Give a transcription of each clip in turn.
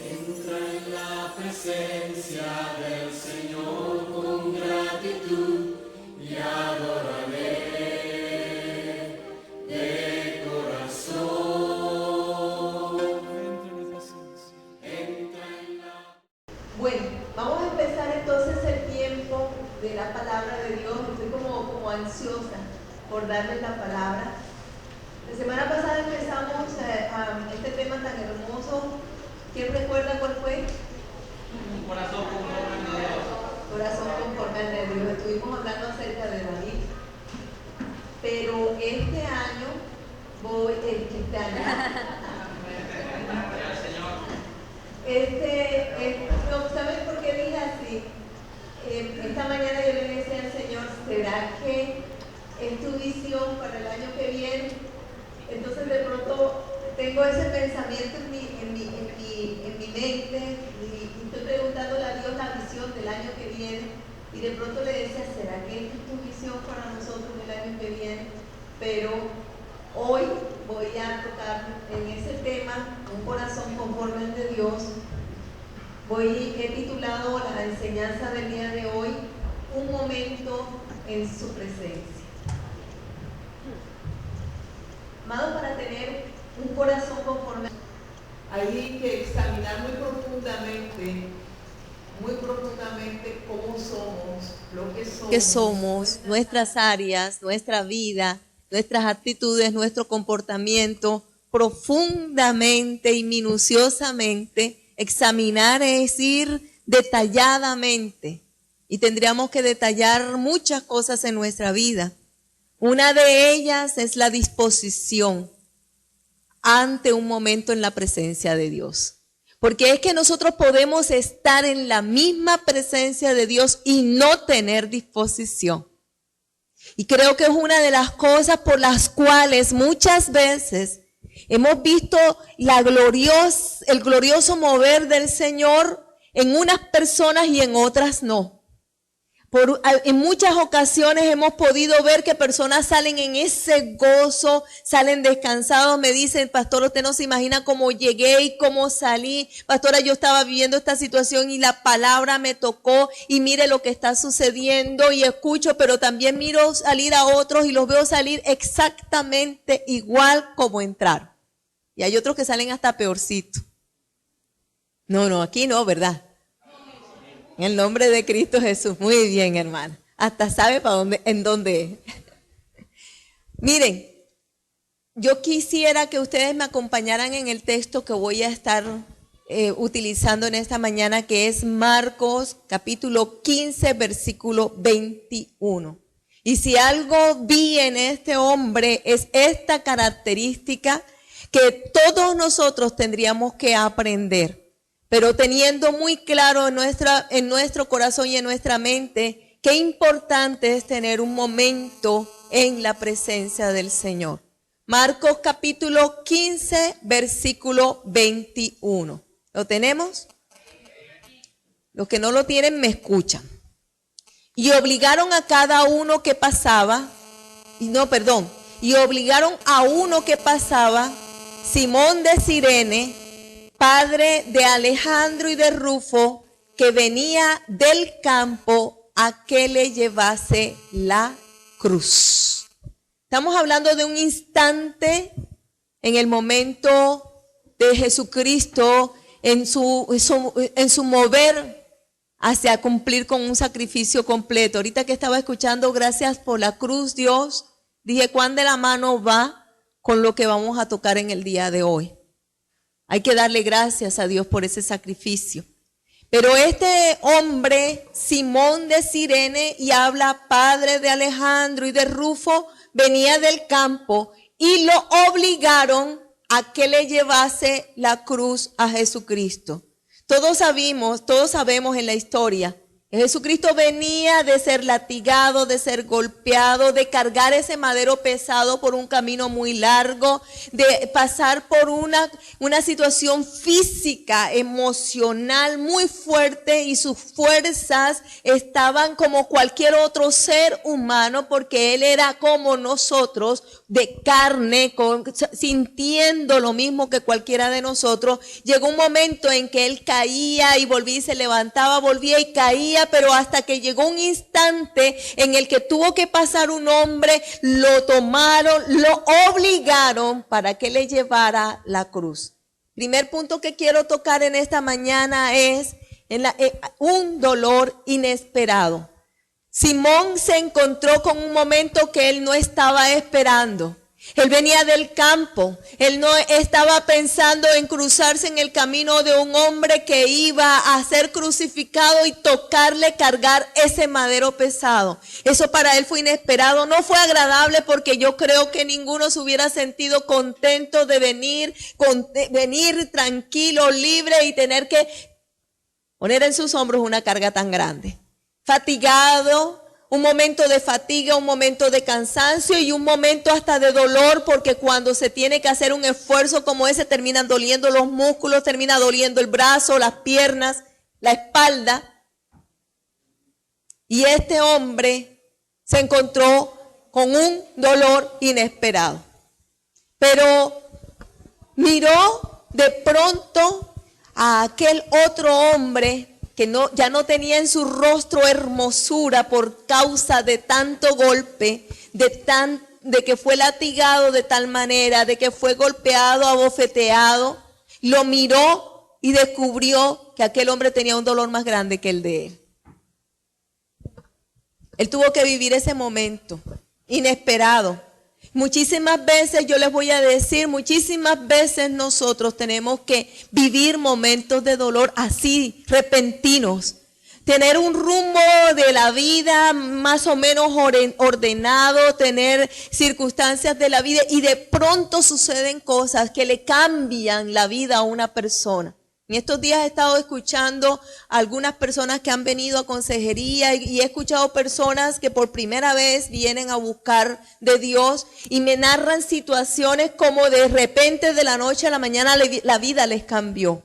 Entra en la presencia del Señor con gratitud y adórale de corazón. Entra en la... Bueno, vamos a empezar entonces el tiempo de la palabra de Dios. Estoy como ansiosa por darles la palabra. La semana pasada empezamos este tema tan hermoso. ¿Quién recuerda cuál fue? Un corazón conforme al de Dios. Corazón conforme al de Dios. Estuvimos hablando acerca de David. Pero este año ¿saben por qué dije así? Esta mañana yo le decía al Señor, ¿será que es tu visión para el año que viene? Entonces de pronto tengo ese pensamiento en mi mente y estoy preguntándole a Dios la visión del año que viene y de pronto le decía, ¿será que esta es tu visión para nosotros el año que viene? Pero hoy voy a tocar en ese tema, un corazón conforme al de Dios. He titulado la enseñanza del día de hoy, un momento en su presencia. Amado, para tener un corazón conforme, hay que examinar muy profundamente cómo somos, lo que somos, nuestras áreas, nuestra vida, nuestras actitudes, nuestro comportamiento, profundamente y minuciosamente. Examinar es decir, detalladamente. Y tendríamos que detallar muchas cosas en nuestra vida. Una de ellas es la disposición ante un momento en la presencia de Dios. Porque es que nosotros podemos estar en la misma presencia de Dios y no tener disposición. Y creo que es una de las cosas por las cuales muchas veces hemos visto el glorioso mover del Señor en unas personas y en otras no. En muchas ocasiones hemos podido ver que personas salen en ese gozo, salen descansados. Me dicen, pastor, usted no se imagina cómo llegué y cómo salí. Pastora, yo estaba viviendo esta situación y la palabra me tocó y mire lo que está sucediendo y escucho, pero también miro salir a otros y los veo salir exactamente igual como entraron. Y hay otros que salen hasta peorcito. No, aquí no, ¿verdad? En el nombre de Cristo Jesús. Muy bien, hermano. Hasta sabe en dónde es. Miren, yo quisiera que ustedes me acompañaran en el texto que voy a estar utilizando en esta mañana, que es Marcos capítulo 15, versículo 21. Y si algo vi en este hombre es esta característica que todos nosotros tendríamos que aprender. Pero teniendo muy claro en nuestro corazón y en nuestra mente qué importante es tener un momento en la presencia del Señor. Marcos capítulo 15, versículo 21. ¿Lo tenemos? Los que no lo tienen me escuchan. Y obligaron a cada uno que pasaba, y obligaron a uno que pasaba, Simón de Cirene, padre de Alejandro y de Rufo, que venía del campo, a que le llevase la cruz. Estamos hablando de un instante en el momento de Jesucristo, en su mover hacia cumplir con un sacrificio completo. Ahorita que estaba escuchando, gracias por la cruz, Dios, dije, ¿cuán de la mano va con lo que vamos a tocar en el día de hoy? Hay que darle gracias a Dios por ese sacrificio. Pero este hombre, Simón de Cirene, y habla padre de Alejandro y de Rufo, venía del campo y lo obligaron a que le llevase la cruz a Jesucristo. Todos sabemos en la historia Jesucristo venía de ser latigado, de ser golpeado, de cargar ese madero pesado por un camino muy largo, de pasar por una situación física, emocional muy fuerte, y sus fuerzas estaban como cualquier otro ser humano, porque Él era como nosotros, de carne, sintiendo lo mismo que cualquiera de nosotros. Llegó un momento en que Él caía y volvía y se levantaba, volvía y caía, pero hasta que llegó un instante en el que tuvo que pasar un hombre, lo tomaron, lo obligaron para que le llevara la cruz. Primer punto que quiero tocar en esta mañana es un dolor inesperado. Simón se encontró con un momento que él no estaba esperando. Él venía del campo, él no estaba pensando en cruzarse en el camino de un hombre que iba a ser crucificado y tocarle cargar ese madero pesado. Eso para él fue inesperado, no fue agradable, porque yo creo que ninguno se hubiera sentido contento de venir tranquilo, libre, y tener que poner en sus hombros una carga tan grande. Fatigado, un momento de fatiga, un momento de cansancio y un momento hasta de dolor, porque cuando se tiene que hacer un esfuerzo como ese, terminan doliendo los músculos, termina doliendo el brazo, las piernas, la espalda. Y este hombre se encontró con un dolor inesperado. Pero miró de pronto a aquel otro hombre que ya no tenía en su rostro hermosura por causa de tanto golpe, de que fue latigado de tal manera, de que fue golpeado, abofeteado. Lo miró y descubrió que aquel hombre tenía un dolor más grande que el de él. Él tuvo que vivir ese momento inesperado. Muchísimas veces, yo les voy a decir, muchísimas veces nosotros tenemos que vivir momentos de dolor así, repentinos. Tener un rumbo de la vida más o menos ordenado, tener circunstancias de la vida, y de pronto suceden cosas que le cambian la vida a una persona. En estos días he estado escuchando a algunas personas que han venido a consejería, y he escuchado personas que por primera vez vienen a buscar de Dios y me narran situaciones como de repente, de la noche a la mañana, la vida les cambió.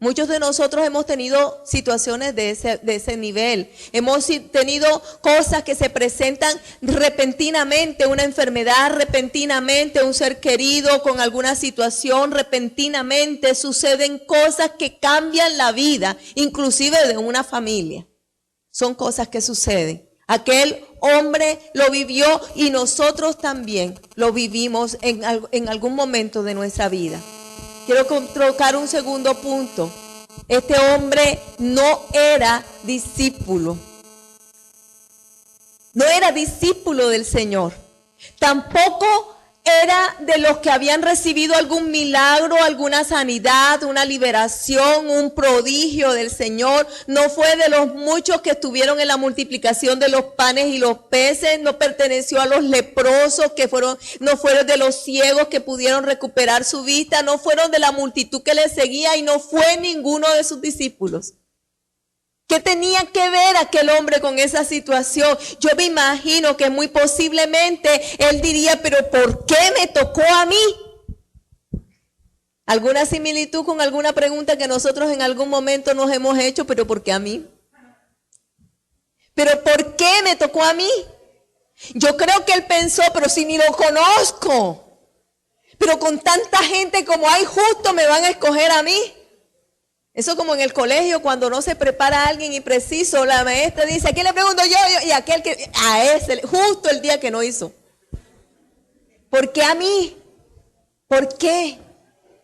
Muchos de nosotros hemos tenido situaciones de ese nivel. Hemos tenido cosas que se presentan repentinamente, una enfermedad repentinamente, un ser querido con alguna situación repentinamente. Suceden cosas que cambian la vida, inclusive de una familia. Son cosas que suceden. Aquel hombre lo vivió y nosotros también lo vivimos en algún momento de nuestra vida. Quiero tocar un segundo punto. Este hombre no era discípulo. No era discípulo del Señor. Tampoco era de los que habían recibido algún milagro, alguna sanidad, una liberación, un prodigio del Señor. No fue de los muchos que estuvieron en la multiplicación de los panes y los peces. No perteneció a los leprosos no fueron de los ciegos que pudieron recuperar su vista. No fueron de la multitud que le seguía, y no fue ninguno de sus discípulos. ¿Qué tenía que ver aquel hombre con esa situación? Yo me imagino que muy posiblemente él diría, pero ¿por qué me tocó a mí? ¿Alguna similitud con alguna pregunta que nosotros en algún momento nos hemos hecho? ¿Pero por qué a mí? ¿Pero por qué me tocó a mí? Yo creo que él pensó, pero si ni lo conozco, pero con tanta gente como hay, justo me van a escoger a mí. Eso como en el colegio, cuando no se prepara a alguien y preciso, la maestra dice, ¿a quién le pregunto yo? Y aquel que, a ese, justo el día que no hizo. ¿Por qué a mí? ¿Por qué?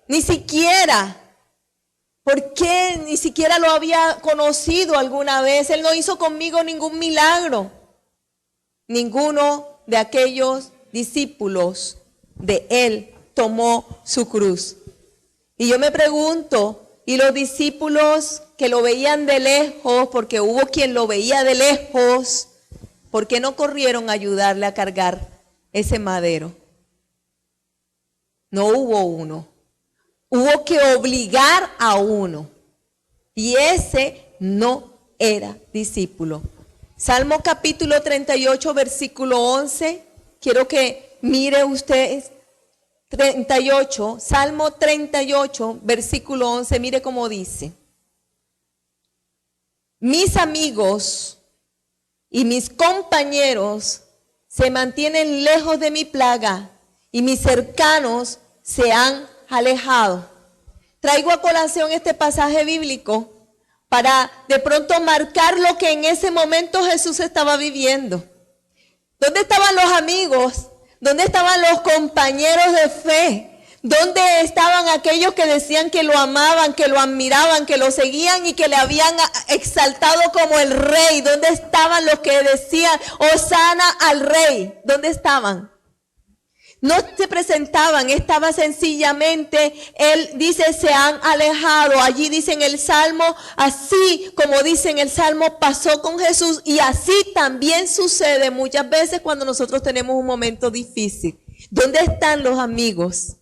Ni siquiera. ¿Por qué? Ni siquiera lo había conocido alguna vez. Él no hizo conmigo ningún milagro. Ninguno de aquellos discípulos de él tomó su cruz. Y yo me pregunto, y los discípulos que lo veían de lejos, porque hubo quien lo veía de lejos, ¿por qué no corrieron a ayudarle a cargar ese madero? No hubo uno. Hubo que obligar a uno. Y ese no era discípulo. Salmo capítulo 38, versículo 11. Quiero que mire usted 38, Salmo 38, versículo 11. Mire cómo dice. Mis amigos y mis compañeros se mantienen lejos de mi plaga y mis cercanos se han alejado. Traigo a colación este pasaje bíblico para de pronto marcar lo que en ese momento Jesús estaba viviendo. ¿Dónde estaban los amigos? ¿Dónde estaban los compañeros de fe? ¿Dónde estaban aquellos que decían que lo amaban, que lo admiraban, que lo seguían y que le habían exaltado como el rey? ¿Dónde estaban los que decían, Hosana al rey? ¿Dónde estaban? No se presentaban, estaba sencillamente, él dice, se han alejado. Allí dice en el Salmo, así como dice en el Salmo, pasó con Jesús, y así también sucede muchas veces cuando nosotros tenemos un momento difícil. ¿Dónde están los amigos?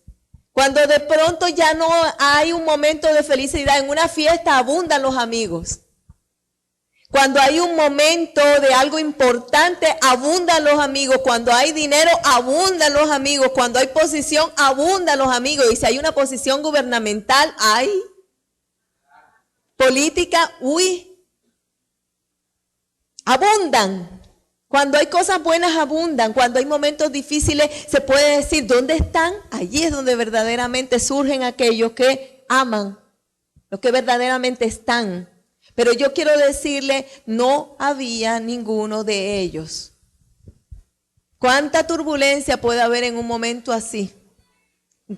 Cuando de pronto ya no hay un momento de felicidad, en una fiesta abundan los amigos. Cuando hay un momento de algo importante, abundan los amigos. Cuando hay dinero, abundan los amigos. Cuando hay posición, abundan los amigos. Y si hay una posición gubernamental, hay política, abundan. Cuando hay cosas buenas, abundan. Cuando hay momentos difíciles, se puede decir, ¿dónde están? Allí es donde verdaderamente surgen aquellos que aman, los que verdaderamente están. Pero yo quiero decirle, no había ninguno de ellos. ¿Cuánta turbulencia puede haber en un momento así?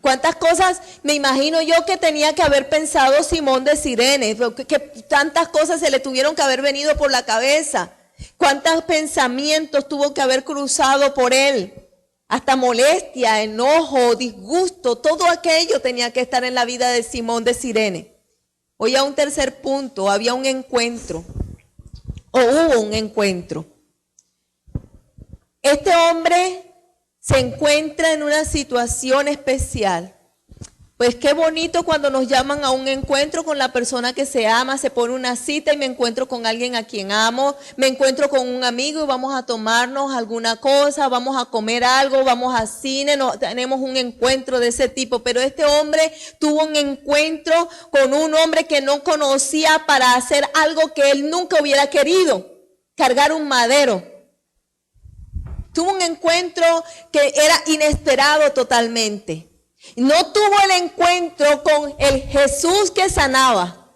¿Cuántas cosas me imagino yo que tenía que haber pensado Simón de Cirene? Que tantas cosas se le tuvieron que haber venido por la cabeza. ¿Cuántos pensamientos tuvo que haber cruzado por él? Hasta molestia, enojo, disgusto, todo aquello tenía que estar en la vida de Simón de Cirene. Hoy a un tercer punto, había un encuentro, o hubo un encuentro. Este hombre se encuentra en una situación especial. Pues qué bonito cuando nos llaman a un encuentro con la persona que se ama, se pone una cita y me encuentro con alguien a quien amo, me encuentro con un amigo y vamos a tomarnos alguna cosa, vamos a comer algo, vamos al cine, tenemos un encuentro de ese tipo. Pero este hombre tuvo un encuentro con un hombre que no conocía para hacer algo que él nunca hubiera querido, cargar un madero. Tuvo un encuentro que era inesperado totalmente. No tuvo el encuentro con el Jesús que sanaba.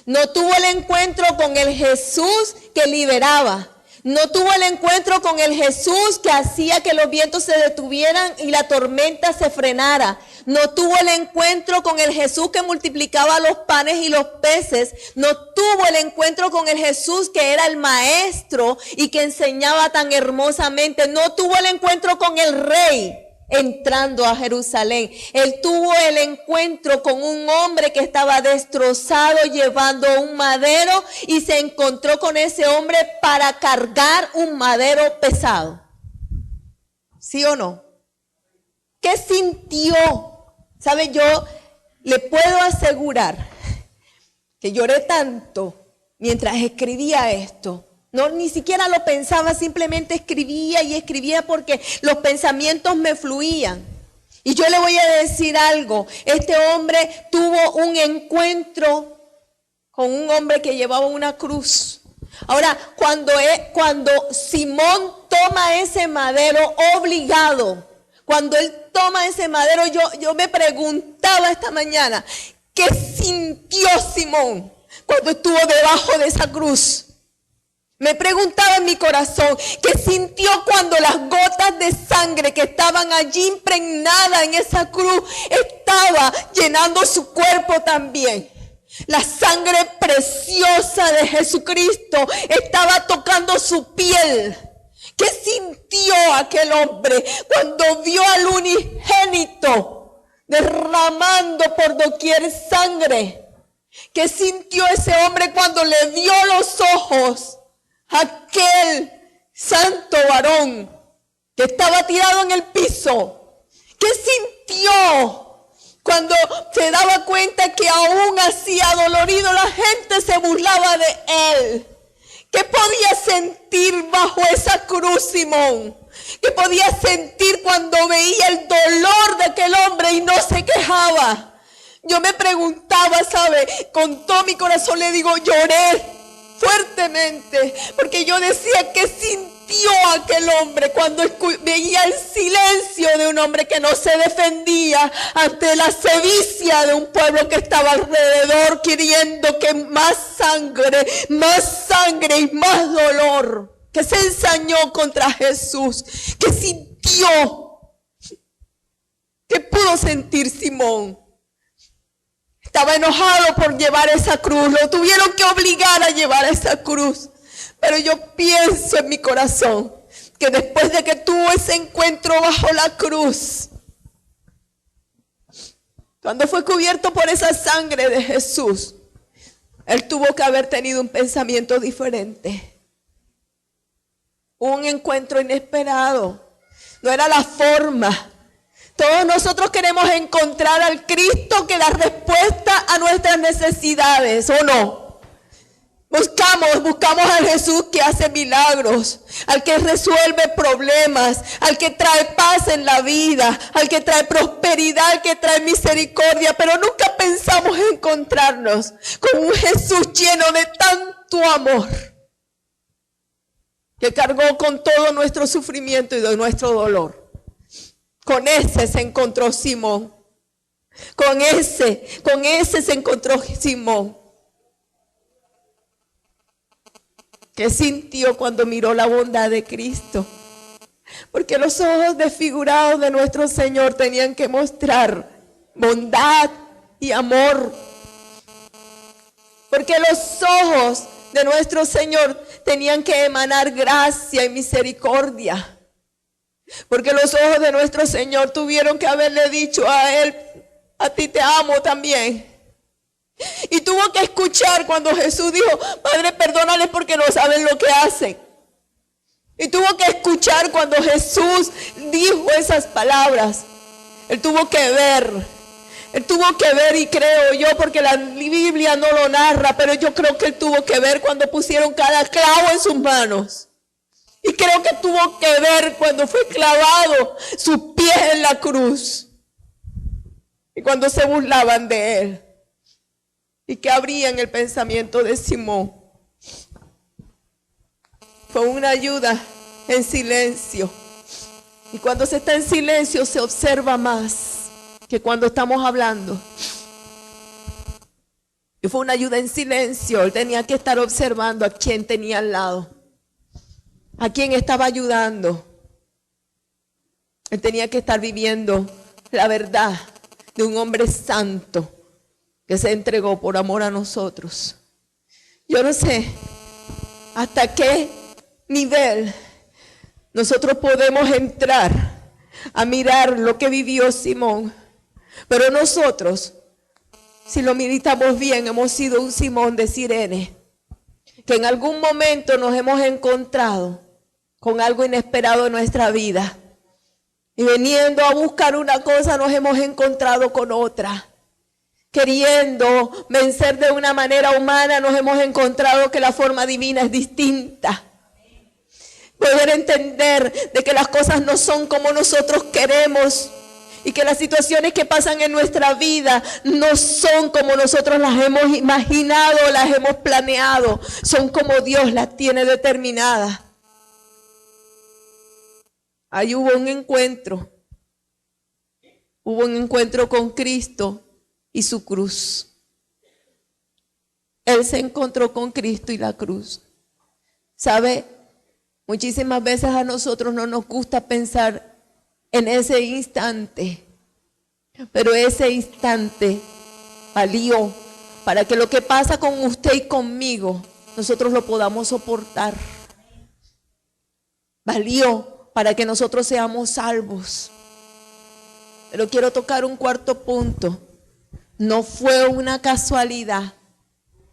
No tuvo el encuentro con el Jesús que liberaba. No tuvo el encuentro con el Jesús que hacía que los vientos se detuvieran y la tormenta se frenara. No tuvo el encuentro con el Jesús que multiplicaba los panes y los peces. No tuvo el encuentro con el Jesús que era el maestro y que enseñaba tan hermosamente. No tuvo el encuentro con el rey entrando a Jerusalén. Él tuvo el encuentro con un hombre que estaba destrozado llevando un madero y se encontró con ese hombre para cargar un madero pesado. ¿Sí o no? ¿Qué sintió? ¿Sabe? Yo le puedo asegurar que lloré tanto mientras escribía esto. No, ni siquiera lo pensaba, simplemente escribía y escribía porque los pensamientos me fluían. Y yo le voy a decir algo, este hombre tuvo un encuentro con un hombre que llevaba una cruz. Ahora, cuando Simón toma ese madero obligado, cuando él toma ese madero, yo me preguntaba esta mañana, ¿qué sintió Simón cuando estuvo debajo de esa cruz? Me preguntaba en mi corazón, ¿qué sintió cuando las gotas de sangre que estaban allí impregnadas en esa cruz estaba llenando su cuerpo también? La sangre preciosa de Jesucristo estaba tocando su piel. ¿Qué sintió aquel hombre cuando vio al unigénito derramando por doquier sangre? ¿Qué sintió ese hombre cuando le vio los ojos aquel santo varón que estaba tirado en el piso? ¿Qué sintió cuando se daba cuenta que aún así adolorido la gente se burlaba de él? ¿Qué podía sentir bajo esa cruz, Simón? ¿Qué podía sentir cuando veía el dolor de aquel hombre y no se quejaba? Yo me preguntaba, ¿sabe? Con todo mi corazón le digo, lloré fuertemente, porque yo decía, ¿qué sintió aquel hombre cuando veía el silencio de un hombre que no se defendía ante la sevicia de un pueblo que estaba alrededor, queriendo que más sangre y más dolor, que se ensañó contra Jesús? ¿Qué sintió? ¿Qué pudo sentir Simón? Estaba enojado por llevar esa cruz. Lo tuvieron que obligar a llevar esa cruz. Pero yo pienso en mi corazón que después de que tuvo ese encuentro bajo la cruz, cuando fue cubierto por esa sangre de Jesús, él tuvo que haber tenido un pensamiento diferente. Un encuentro inesperado. No era la forma. Todos nosotros queremos encontrar al Cristo que da respuesta a nuestras necesidades, ¿o no? Buscamos al Jesús que hace milagros, al que resuelve problemas, al que trae paz en la vida, al que trae prosperidad, al que trae misericordia, pero nunca pensamos encontrarnos con un Jesús lleno de tanto amor, que cargó con todo nuestro sufrimiento y de nuestro dolor. Con ese se encontró Simón. Con ese se encontró Simón. ¿Qué sintió cuando miró la bondad de Cristo? Porque los ojos desfigurados de nuestro Señor tenían que mostrar bondad y amor. Porque los ojos de nuestro Señor tenían que emanar gracia y misericordia. Porque los ojos de nuestro Señor tuvieron que haberle dicho a Él, a ti te amo también. Y tuvo que escuchar cuando Jesús dijo, Padre, perdónales porque no saben lo que hacen. Y tuvo que escuchar cuando Jesús dijo esas palabras. Él tuvo que ver. Él tuvo que ver, y creo yo, porque la Biblia no lo narra, pero yo creo que él tuvo que ver cuando pusieron cada clavo en sus manos. Y creo que tuvo que ver cuando fue clavado sus pies en la cruz. Y cuando se burlaban de él. Y que abrían el pensamiento de Simón. Fue una ayuda en silencio. Y cuando se está en silencio se observa más que cuando estamos hablando. Y fue una ayuda en silencio. Él tenía que estar observando a quien tenía al lado. A quien estaba ayudando. Él tenía que estar viviendo la verdad de un hombre santo que se entregó por amor a nosotros. Yo no sé hasta qué nivel nosotros podemos entrar a mirar lo que vivió Simón, pero nosotros, si lo meditamos bien, hemos sido un Simón de Cirene, que en algún momento nos hemos encontrado con algo inesperado en nuestra vida. Y veniendo a buscar una cosa, nos hemos encontrado con otra. Queriendo vencer de una manera humana, nos hemos encontrado que la forma divina es distinta. Poder entender de que las cosas no son como nosotros queremos. Y que las situaciones que pasan en nuestra vida no son como nosotros las hemos imaginado, las hemos planeado. Son como Dios las tiene determinadas. Ahí hubo un encuentro. Hubo un encuentro con Cristo y su cruz. Él se encontró con Cristo y la cruz. ¿Sabe? Muchísimas veces a nosotros no nos gusta pensar en ese instante. Pero ese instante valió para que lo que pasa con usted y conmigo, nosotros lo podamos soportar. Valió para que nosotros seamos salvos. Pero quiero tocar un cuarto punto. No fue una casualidad,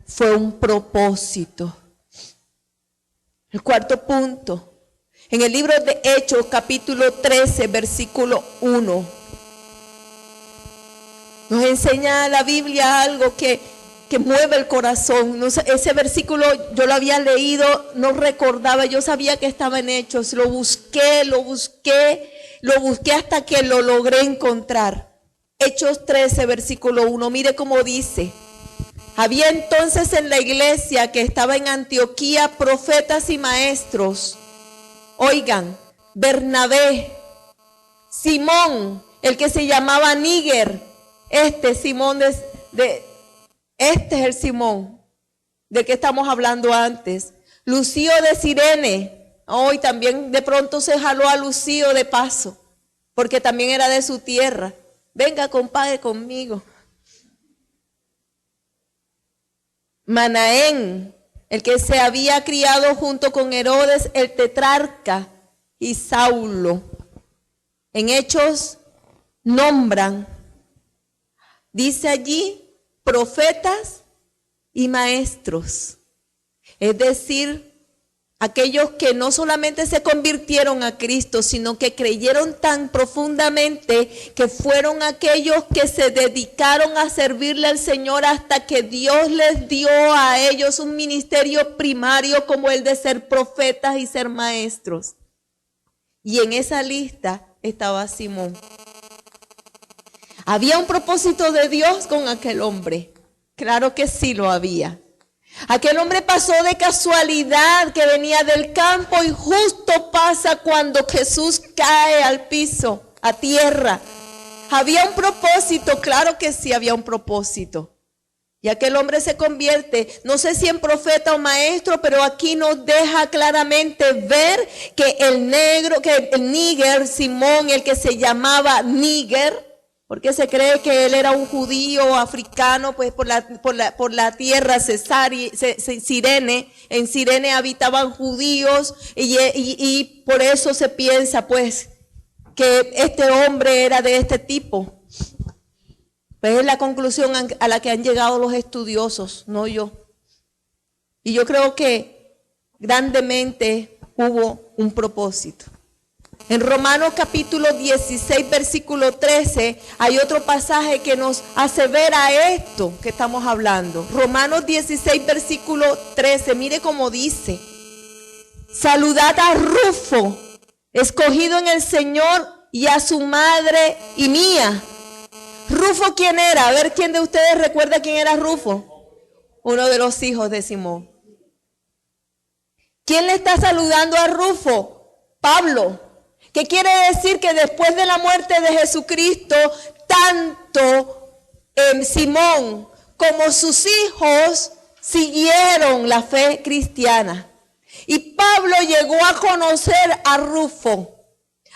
fue un propósito. El cuarto punto, en el libro de Hechos, capítulo 13, versículo 1, nos enseña la Biblia algo que que mueve el corazón. No sé, ese versículo yo lo había leído, no recordaba, yo sabía que estaba en Hechos, lo busqué hasta que lo logré encontrar. Hechos 13, versículo 1, mire cómo dice. Había entonces en la iglesia que estaba en Antioquía profetas y maestros. Oigan, Bernabé, Simón, el que se llamaba Níger, Simón este es el Simón del que estamos hablando antes. Lucio de Cirene, hoy también de pronto se jaló a Lucio de paso, porque también era de su tierra. Venga, compadre, conmigo. Manaén, el que se había criado junto con Herodes el tetrarca, y Saulo. En Hechos nombran, dice allí, profetas y maestros. Es decir, aquellos que no solamente se convirtieron a Cristo, sino que creyeron tan profundamente que fueron aquellos que se dedicaron a servirle al Señor hasta que Dios les dio a ellos un ministerio primario como el de ser profetas y ser maestros. Y en esa lista estaba Simón. ¿Había un propósito de Dios con aquel hombre? Claro que sí lo había. Aquel hombre pasó de casualidad que venía del campo y justo pasa cuando Jesús cae al piso, a tierra. ¿Había un propósito? Claro que sí había un propósito. Y aquel hombre se convierte, no sé si en profeta o maestro, pero aquí nos deja claramente ver que el Níger, Simón, el que se llamaba Níger, porque se cree que él era un judío africano, pues por la tierra Cirene. En Cirene habitaban judíos y por eso se piensa pues que este hombre era de este tipo. Pues es la conclusión a la que han llegado los estudiosos, no yo. Y yo creo que grandemente hubo un propósito. En Romanos capítulo 16, versículo 13, hay otro pasaje que nos asevera esto que estamos hablando. Romanos 16, versículo 13, mire cómo dice. Saludad a Rufo, escogido en el Señor, y a su madre y mía. ¿Rufo quién era? A ver, ¿quién de ustedes recuerda quién era Rufo? Uno de los hijos de Simón. ¿Quién le está saludando a Rufo? Pablo. ¿Qué quiere decir? Que después de la muerte de Jesucristo, tanto Simón como sus hijos siguieron la fe cristiana. Y Pablo llegó a conocer a Rufo.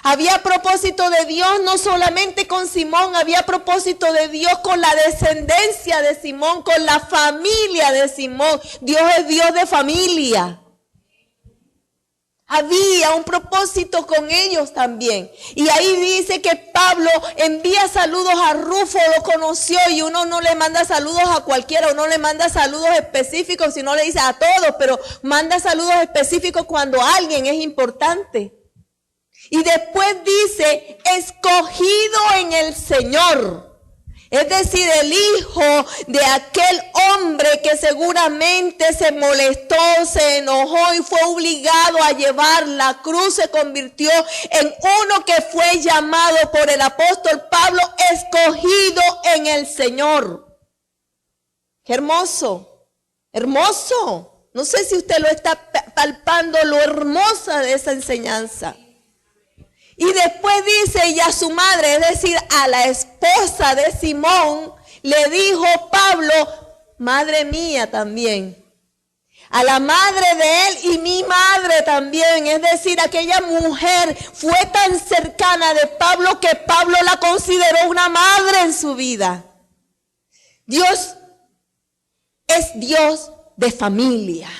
Había propósito de Dios no solamente con Simón, había propósito de Dios con la descendencia de Simón, con la familia de Simón. Dios es Dios de familia. Había un propósito con ellos también. Y ahí dice que Pablo envía saludos a Rufo, lo conoció, y uno no le manda saludos a cualquiera, uno le manda saludos específicos, si no le dice a todos, pero manda saludos específicos cuando alguien es importante. Y después dice, escogido en el Señor. Es decir, el hijo de aquel hombre que seguramente se molestó, se enojó y fue obligado a llevar la cruz, se convirtió en uno que fue llamado por el apóstol Pablo, escogido en el Señor. Qué hermoso, hermoso. No sé si usted lo está palpando, lo hermosa de esa enseñanza. Y después dice, y a su madre, es decir, a la esposa de Simón, le dijo Pablo, madre mía también. A la madre de él y mi madre también. Es decir, aquella mujer fue tan cercana de Pablo que Pablo la consideró una madre en su vida. Dios es Dios de familia.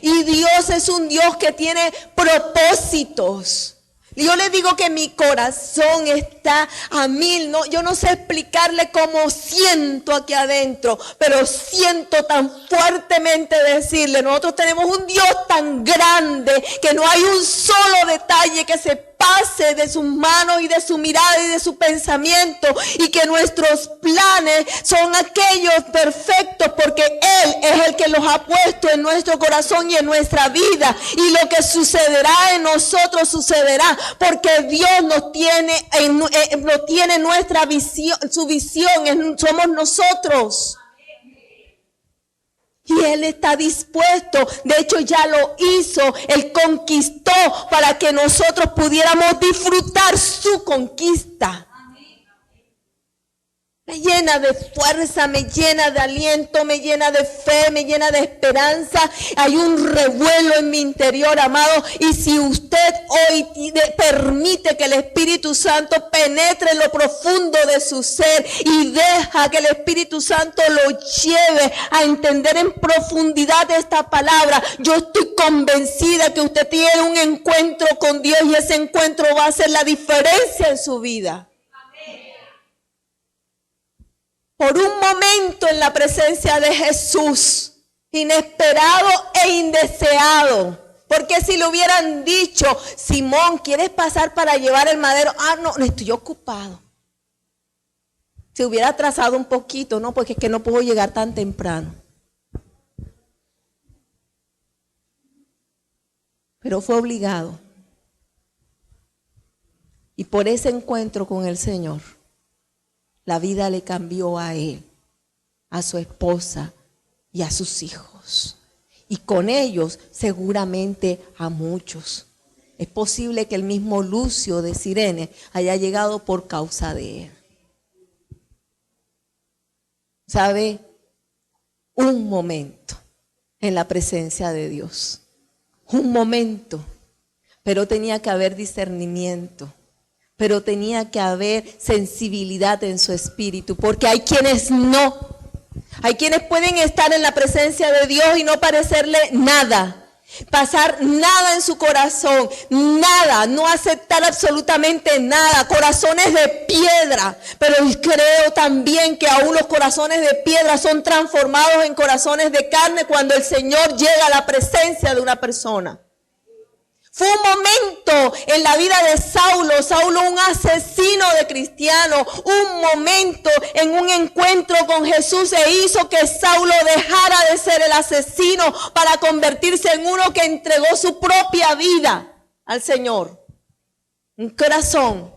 Y Dios es un Dios que tiene propósitos. Yo le digo que mi corazón está a mil, ¿no? Yo no sé explicarle cómo siento aquí adentro, pero siento tan fuertemente decirle, nosotros tenemos un Dios tan grande que no hay un solo detalle que se pase de sus manos y de su mirada y de su pensamiento, y que nuestros planes son aquellos perfectos que los ha puesto en nuestro corazón y en nuestra vida. Y lo que sucederá en nosotros sucederá porque Dios nos tiene nuestra visión, su visión somos nosotros. Y Él está dispuesto, de hecho ya lo hizo, Él conquistó para que nosotros pudiéramos disfrutar su conquista. Me llena de fuerza, me llena de aliento, me llena de fe, me llena de esperanza. Hay un revuelo en mi interior, amado. Y si usted hoy permite que el Espíritu Santo penetre en lo profundo de su ser y deja que el Espíritu Santo lo lleve a entender en profundidad esta palabra, yo estoy convencida que usted tiene un encuentro con Dios y ese encuentro va a hacer la diferencia en su vida. Por un momento en la presencia de Jesús, inesperado e indeseado. Porque si le hubieran dicho, Simón, ¿quieres pasar para llevar el madero? Ah, no, estoy ocupado. Se hubiera atrasado un poquito, ¿no? Porque es que no puedo llegar tan temprano. Pero fue obligado. Y por ese encuentro con el Señor, la vida le cambió a él, a su esposa y a sus hijos. Y con ellos seguramente a muchos. Es posible que el mismo Lucio de Cirene haya llegado por causa de él. ¿Sabe? Un momento en la presencia de Dios. Un momento. Pero tenía que haber discernimiento. Pero tenía que haber sensibilidad en su espíritu, porque hay quienes no. Hay quienes pueden estar en la presencia de Dios y no parecerle nada, pasar nada en su corazón, nada, no aceptar absolutamente nada, corazones de piedra. Pero creo también que aún los corazones de piedra son transformados en corazones de carne cuando el Señor llega a la presencia de una persona. Fue un momento en la vida de Saulo, un asesino de cristianos, un momento en un encuentro con Jesús e hizo que Saulo dejara de ser el asesino para convertirse en uno que entregó su propia vida al Señor. Un corazón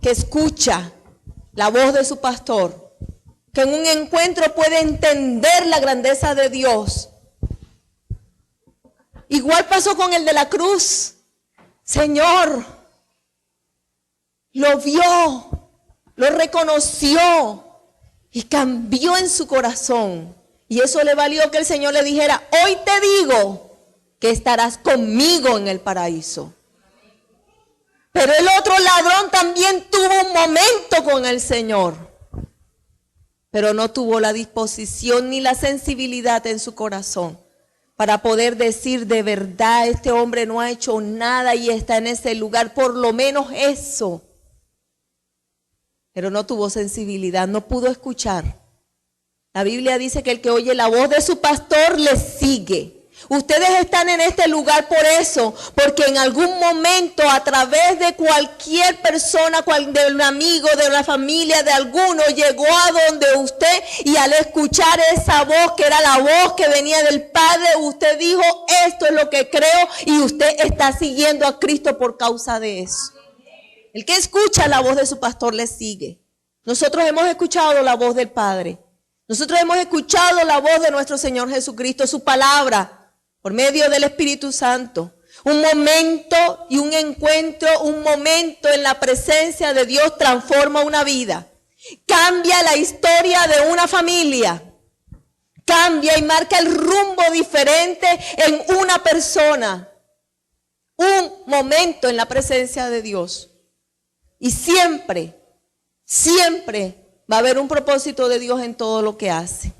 que escucha la voz de su pastor, que en un encuentro puede entender la grandeza de Dios. Igual pasó con el de la cruz. Señor, lo vio, lo reconoció y cambió en su corazón. Y eso le valió que el Señor le dijera, hoy te digo que estarás conmigo en el paraíso. Pero el otro ladrón también tuvo un momento con el Señor, pero no tuvo la disposición ni la sensibilidad en su corazón para poder decir de verdad, este hombre no ha hecho nada y está en ese lugar, por lo menos eso. Pero no tuvo sensibilidad, no pudo escuchar. La Biblia dice que el que oye la voz de su pastor le sigue. Ustedes están en este lugar por eso, porque en algún momento a través de cualquier persona, de un amigo, de una familia, de alguno, llegó a donde usted y al escuchar esa voz que era la voz que venía del Padre, usted dijo, esto es lo que creo y usted está siguiendo a Cristo por causa de eso. El que escucha la voz de su pastor le sigue. Nosotros hemos escuchado la voz del Padre. Nosotros hemos escuchado la voz de nuestro Señor Jesucristo, su palabra, por medio del Espíritu Santo. Un momento y un encuentro, un momento en la presencia de Dios transforma una vida. Cambia la historia de una familia. Cambia y marca el rumbo diferente en una persona. Un momento en la presencia de Dios. Y siempre, siempre va a haber un propósito de Dios en todo lo que hace.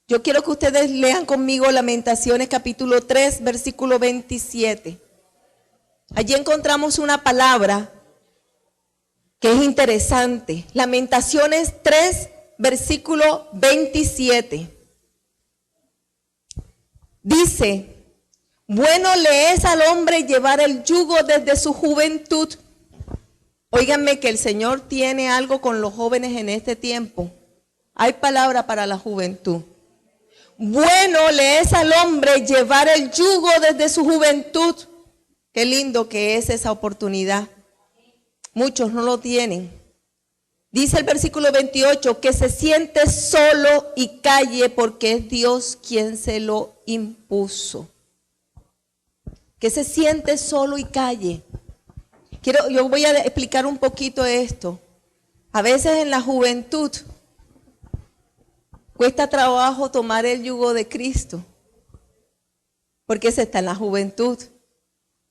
Yo quiero que ustedes lean conmigo Lamentaciones capítulo 3, versículo 27. Allí encontramos una palabra que es interesante. Lamentaciones 3, versículo 27. Dice, bueno le es al hombre llevar el yugo desde su juventud. Óiganme que el Señor tiene algo con los jóvenes en este tiempo. Hay palabra para la juventud. bueno le es al hombre llevar el yugo desde su juventud. Qué lindo que es esa oportunidad. Muchos no lo tienen. Dice el versículo 28, que se siente solo y calle porque es Dios quien se lo impuso. Que se siente solo y calle. Yo voy a explicar un poquito esto. A veces en la juventud cuesta trabajo tomar el yugo de Cristo, porque se está en la juventud.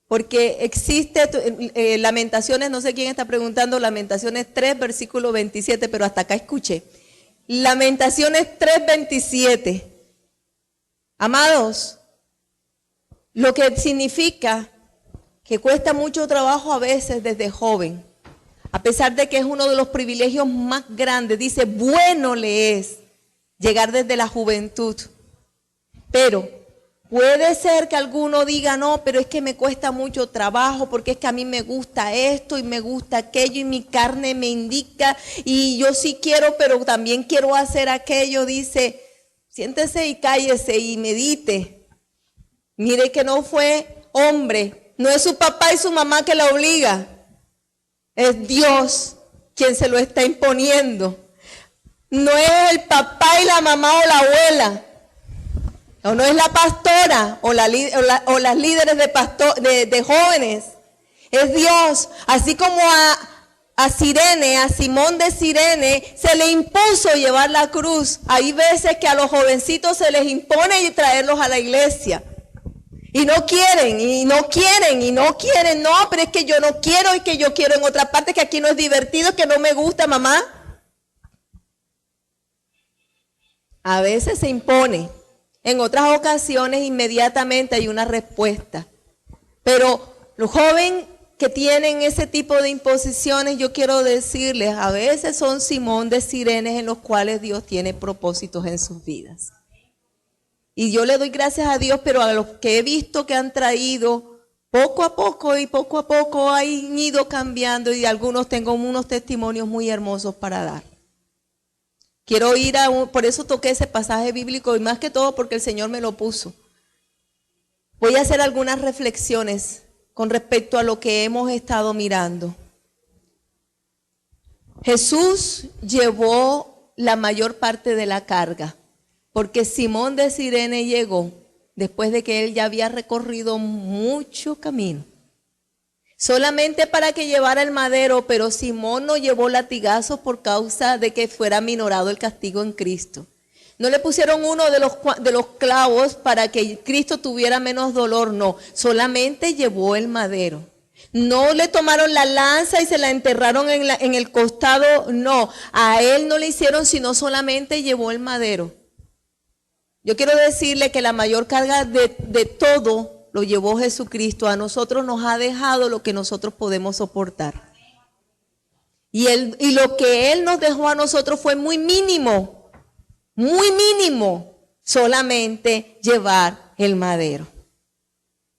Porque existe, Lamentaciones, no sé quién está preguntando, Lamentaciones 3, versículo 27, pero hasta acá escuché. Lamentaciones 3, 27. Amados, lo que significa que cuesta mucho trabajo a veces desde joven, a pesar de que es uno de los privilegios más grandes, dice, bueno le es llegar desde la juventud. Pero puede ser que alguno diga, no, pero es que me cuesta mucho trabajo porque es que a mí me gusta esto y me gusta aquello y mi carne me indica y yo sí quiero, pero también quiero hacer aquello. Dice, siéntese y cállese y medite. Mire que no fue hombre, no es su papá y su mamá que la obliga, es Dios quien se lo está imponiendo. No es el papá y la mamá o la abuela. O no es la pastora o las líderes de jóvenes. Es Dios. Así como a Cirene, a Simón de Cirene, se le impuso llevar la cruz. Hay veces que a los jovencitos se les impone traerlos a la iglesia. Y no quieren, y no quieren, y no quieren. No, pero es que yo no quiero y que yo quiero en otra parte, que aquí no es divertido, que no me gusta, mamá. A veces se impone. En otras ocasiones inmediatamente hay una respuesta. Pero los jóvenes que tienen ese tipo de imposiciones, yo quiero decirles, a veces son Simón de Cirenes en los cuales Dios tiene propósitos en sus vidas. Y yo le doy gracias a Dios, pero a los que he visto que han traído poco a poco han ido cambiando y algunos tengo unos testimonios muy hermosos para dar. Quiero ir por eso toqué ese pasaje bíblico y más que todo porque el Señor me lo puso. Voy a hacer algunas reflexiones con respecto a lo que hemos estado mirando. Jesús llevó la mayor parte de la carga, porque Simón de Cirene llegó después de que él ya había recorrido mucho camino. Solamente para que llevara el madero, pero Simón no llevó latigazos por causa de que fuera minorado el castigo en Cristo. No le pusieron uno de los clavos para que Cristo tuviera menos dolor, no. Solamente llevó el madero. No le tomaron la lanza y se la enterraron en el costado, no. A él no le hicieron, sino solamente llevó el madero. Yo quiero decirle que la mayor carga de todo lo llevó Jesucristo. A nosotros nos ha dejado lo que nosotros podemos soportar. Y lo que Él nos dejó a nosotros fue muy mínimo. Solamente llevar el madero.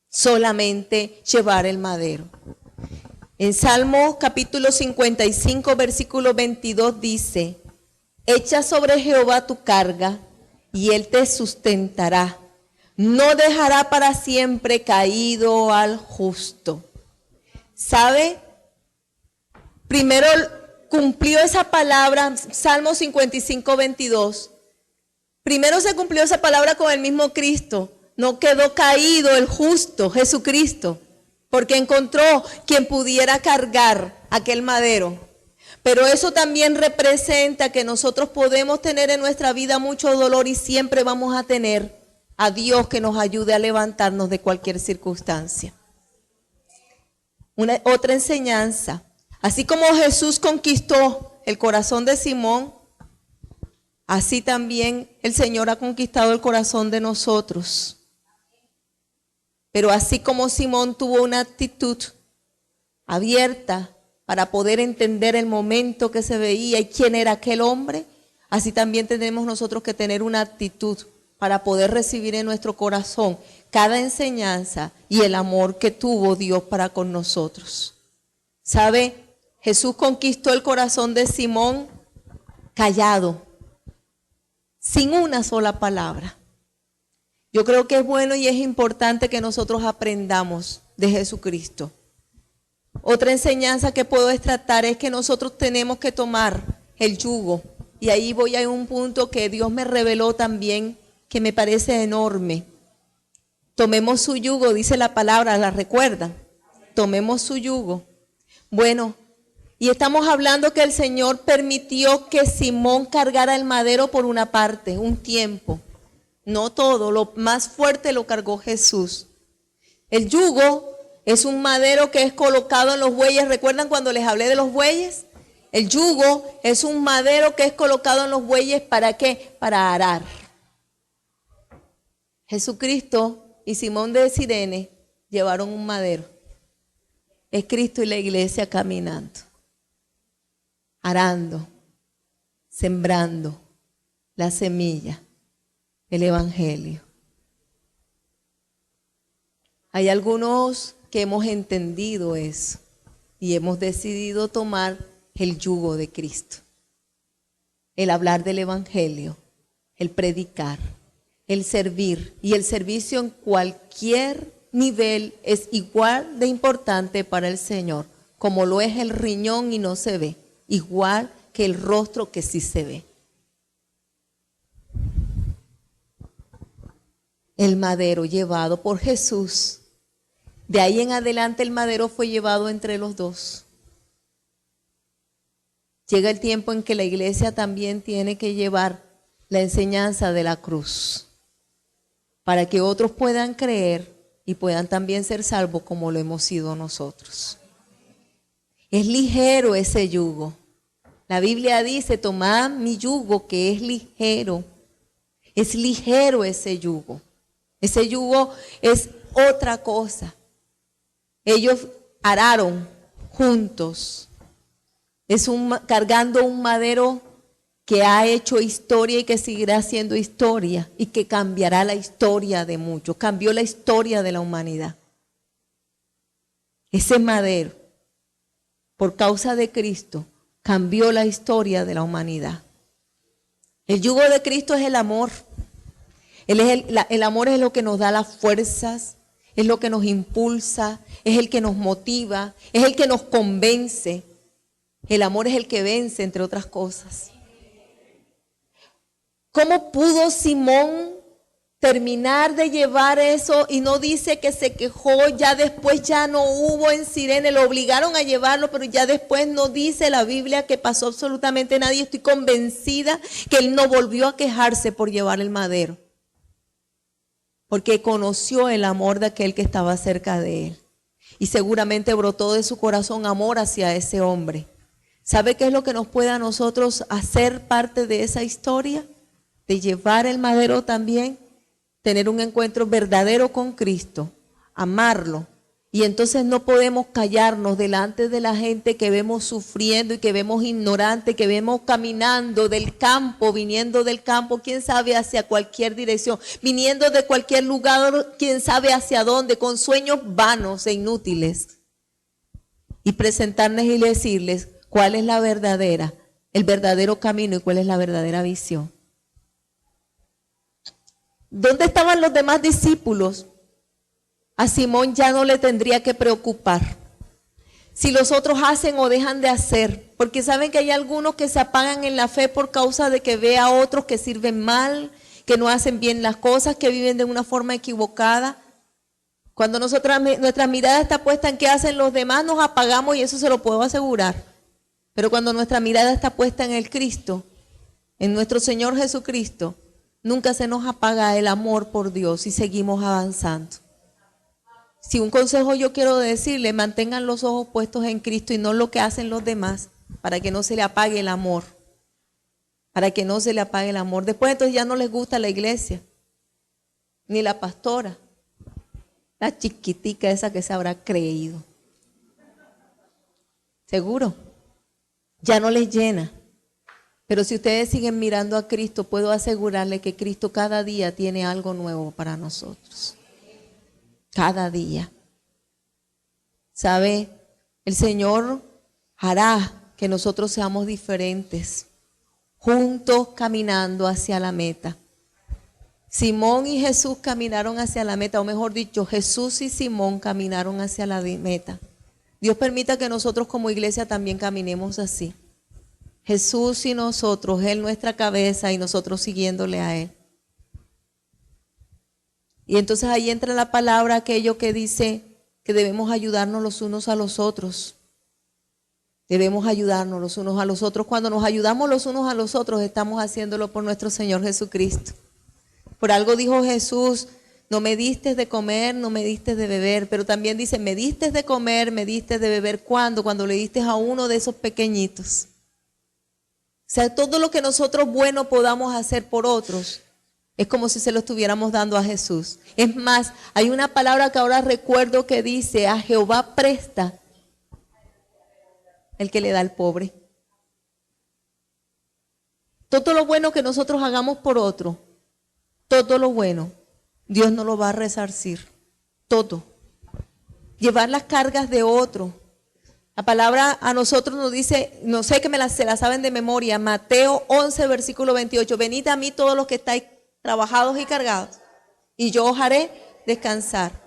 Solamente llevar el madero. En Salmos capítulo 55, versículo 22 dice, echa sobre Jehová tu carga y Él te sustentará. No dejará para siempre caído al justo. ¿Sabe? Primero cumplió esa palabra, Salmo 55, 22. Primero se cumplió esa palabra con el mismo Cristo. No quedó caído el justo, Jesucristo, porque encontró quien pudiera cargar aquel madero. Pero eso también representa que nosotros podemos tener en nuestra vida mucho dolor y siempre vamos a tener a Dios que nos ayude a levantarnos de cualquier circunstancia. Otra enseñanza. Así como Jesús conquistó el corazón de Simón, así también el Señor ha conquistado el corazón de nosotros. Pero así como Simón tuvo una actitud abierta para poder entender el momento que se veía y quién era aquel hombre, así también tenemos nosotros que tener una actitud para poder recibir en nuestro corazón cada enseñanza y el amor que tuvo Dios para con nosotros. ¿Sabe? Jesús conquistó el corazón de Simón callado, sin una sola palabra. Yo creo que es bueno y es importante que nosotros aprendamos de Jesucristo. Otra enseñanza que puedo extratar es que nosotros tenemos que tomar el yugo. Y ahí voy a un punto que Dios me reveló también, que me parece enorme. Tomemos su yugo, dice la palabra, ¿la recuerdan? Tomemos su yugo. Bueno, y estamos hablando que el Señor permitió que Simón cargara el madero por una parte, un tiempo. No todo, lo más fuerte lo cargó Jesús. El yugo es un madero que es colocado en los bueyes. ¿Recuerdan cuando les hablé de los bueyes? El yugo es un madero que es colocado en los bueyes. ¿Para qué? Para arar. Jesucristo y Simón de Cirene llevaron un madero. Es Cristo y la iglesia caminando, arando, sembrando la semilla, el evangelio. Hay algunos que hemos entendido eso y hemos decidido tomar el yugo de Cristo. El hablar del evangelio, el predicar, el servir. Y el servicio en cualquier nivel es igual de importante para el Señor, como lo es el riñón y no se ve, igual que el rostro que sí se ve. El madero llevado por Jesús. De ahí en adelante el madero fue llevado entre los dos. Llega el tiempo en que la iglesia también tiene que llevar la enseñanza de la cruz para que otros puedan creer y puedan también ser salvos como lo hemos sido nosotros. Es ligero ese yugo. La Biblia dice, tomad mi yugo que es ligero. Es ligero ese yugo. Ese yugo es otra cosa. Ellos araron juntos. Cargando un madero que ha hecho historia y que seguirá haciendo historia y que cambiará la historia de muchos. Cambió la historia de la humanidad. Ese madero, por causa de Cristo, cambió la historia de la humanidad. El yugo de Cristo es el amor. El amor es lo que nos da las fuerzas, es lo que nos impulsa, es el que nos motiva, es el que nos convence. El amor es el que vence, entre otras cosas. ¿Cómo pudo Simón terminar de llevar eso? Y no dice que se quejó, ya después ya no hubo en Cirene, lo obligaron a llevarlo, pero ya después no dice la Biblia que pasó absolutamente nada. Y estoy convencida que él no volvió a quejarse por llevar el madero, porque conoció el amor de aquel que estaba cerca de él. Y seguramente brotó de su corazón amor hacia ese hombre. ¿Sabe qué es lo que nos puede a nosotros hacer parte de esa historia? De llevar el madero también, tener un encuentro verdadero con Cristo, amarlo. Y entonces no podemos callarnos delante de la gente que vemos sufriendo y que vemos ignorante, que vemos caminando del campo, viniendo del campo, quién sabe hacia cualquier dirección, viniendo de cualquier lugar, quién sabe hacia dónde, con sueños vanos e inútiles. Y presentarles y decirles cuál es el verdadero camino y cuál es la verdadera visión. ¿Dónde estaban los demás discípulos? A Simón ya no le tendría que preocupar si los otros hacen o dejan de hacer, porque saben que hay algunos que se apagan en la fe por causa de que ve a otros que sirven mal, que no hacen bien las cosas, que viven de una forma equivocada. Cuando nuestra mirada está puesta en qué hacen los demás, nos apagamos y eso se lo puedo asegurar. Pero cuando nuestra mirada está puesta en el Cristo, en nuestro Señor Jesucristo, nunca se nos apaga el amor por Dios y seguimos avanzando. Si un consejo yo quiero decirle, mantengan los ojos puestos en Cristo y no lo que hacen los demás, para que no se le apague el amor. Para que no se le apague el amor. Después entonces ya no les gusta la iglesia, ni la pastora, la chiquitica esa que se habrá creído. Seguro, ya no les llena. Pero si ustedes siguen mirando a Cristo, puedo asegurarles que Cristo cada día tiene algo nuevo para nosotros. Cada día. ¿Sabe? El Señor hará que nosotros seamos diferentes, juntos caminando hacia la meta. Simón y Jesús caminaron hacia la meta, o mejor dicho, Jesús y Simón caminaron hacia la meta. Dios permita que nosotros como iglesia también caminemos así. Jesús y nosotros, Él nuestra cabeza y nosotros siguiéndole a Él. Y entonces ahí entra la palabra, aquello que dice que debemos ayudarnos los unos a los otros. Debemos ayudarnos los unos a los otros. Cuando nos ayudamos los unos a los otros, estamos haciéndolo por nuestro Señor Jesucristo. Por algo dijo Jesús, no me diste de comer, no me diste de beber, pero también dice, me diste de comer, me diste de beber. ¿Cuándo? Cuando le diste a uno de esos pequeñitos. O sea, todo lo que nosotros bueno podamos hacer por otros, es como si se lo estuviéramos dando a Jesús. Es más, hay una palabra que ahora recuerdo que dice, a Jehová presta el que le da al pobre. Todo lo bueno que nosotros hagamos por otro, todo lo bueno, Dios nos lo va a resarcir. Todo. Llevar las cargas de otro. La palabra a nosotros nos dice, no sé que se la saben de memoria, Mateo 11, versículo 28. Venid a mí todos los que estáis trabajados y cargados, y yo os haré descansar.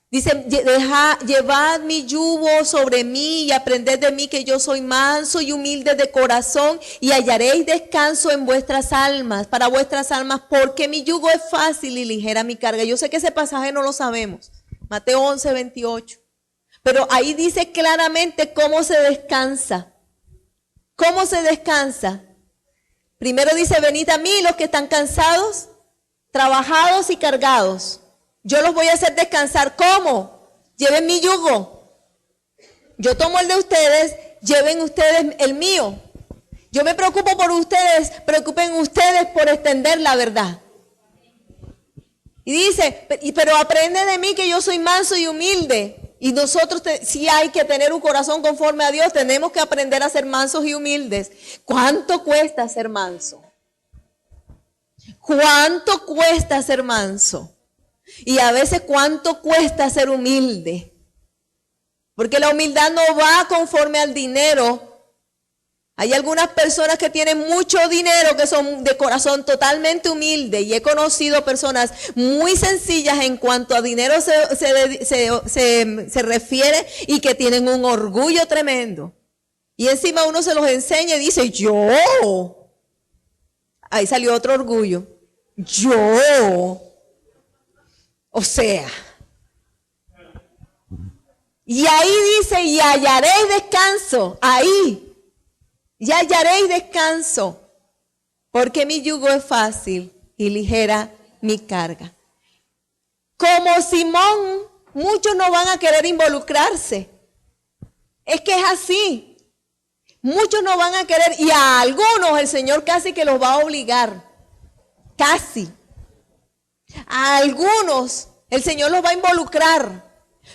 Dice, llevad mi yugo sobre mí y aprended de mí que yo soy manso y humilde de corazón y hallaréis descanso en vuestras almas, para vuestras almas, porque mi yugo es fácil y ligera mi carga. Yo sé que ese pasaje no lo sabemos, Mateo 11, 28. Pero ahí dice claramente cómo se descansa. ¿Cómo se descansa? Primero dice, venid a mí los que están cansados, trabajados y cargados. Yo los voy a hacer descansar. ¿Cómo? Lleven mi yugo. Yo tomo el de ustedes, lleven ustedes el mío. Yo me preocupo por ustedes, preocupen ustedes por extender la verdad. Y dice, pero aprende de mí que yo soy manso y humilde. Y nosotros si hay que tener un corazón conforme a Dios, tenemos que aprender a ser mansos y humildes. ¿Cuánto cuesta ser manso? ¿Cuánto cuesta ser manso? Y a veces cuánto cuesta ser humilde. Porque la humildad no va conforme al dinero. Hay algunas personas que tienen mucho dinero que son de corazón totalmente humilde. Y he conocido personas muy sencillas en cuanto a dinero se refiere y que tienen un orgullo tremendo. Y encima uno se los enseña y dice, yo. Ahí salió otro orgullo. Yo. O sea. Y ahí dice, y hallaréis descanso. Ahí. Y hallaréis descanso, porque mi yugo es fácil y ligera mi carga. Como Simón, muchos no van a querer involucrarse. Es que es así. Muchos no van a querer, y a algunos el Señor casi que los va a obligar. Casi. A algunos el Señor los va a involucrar.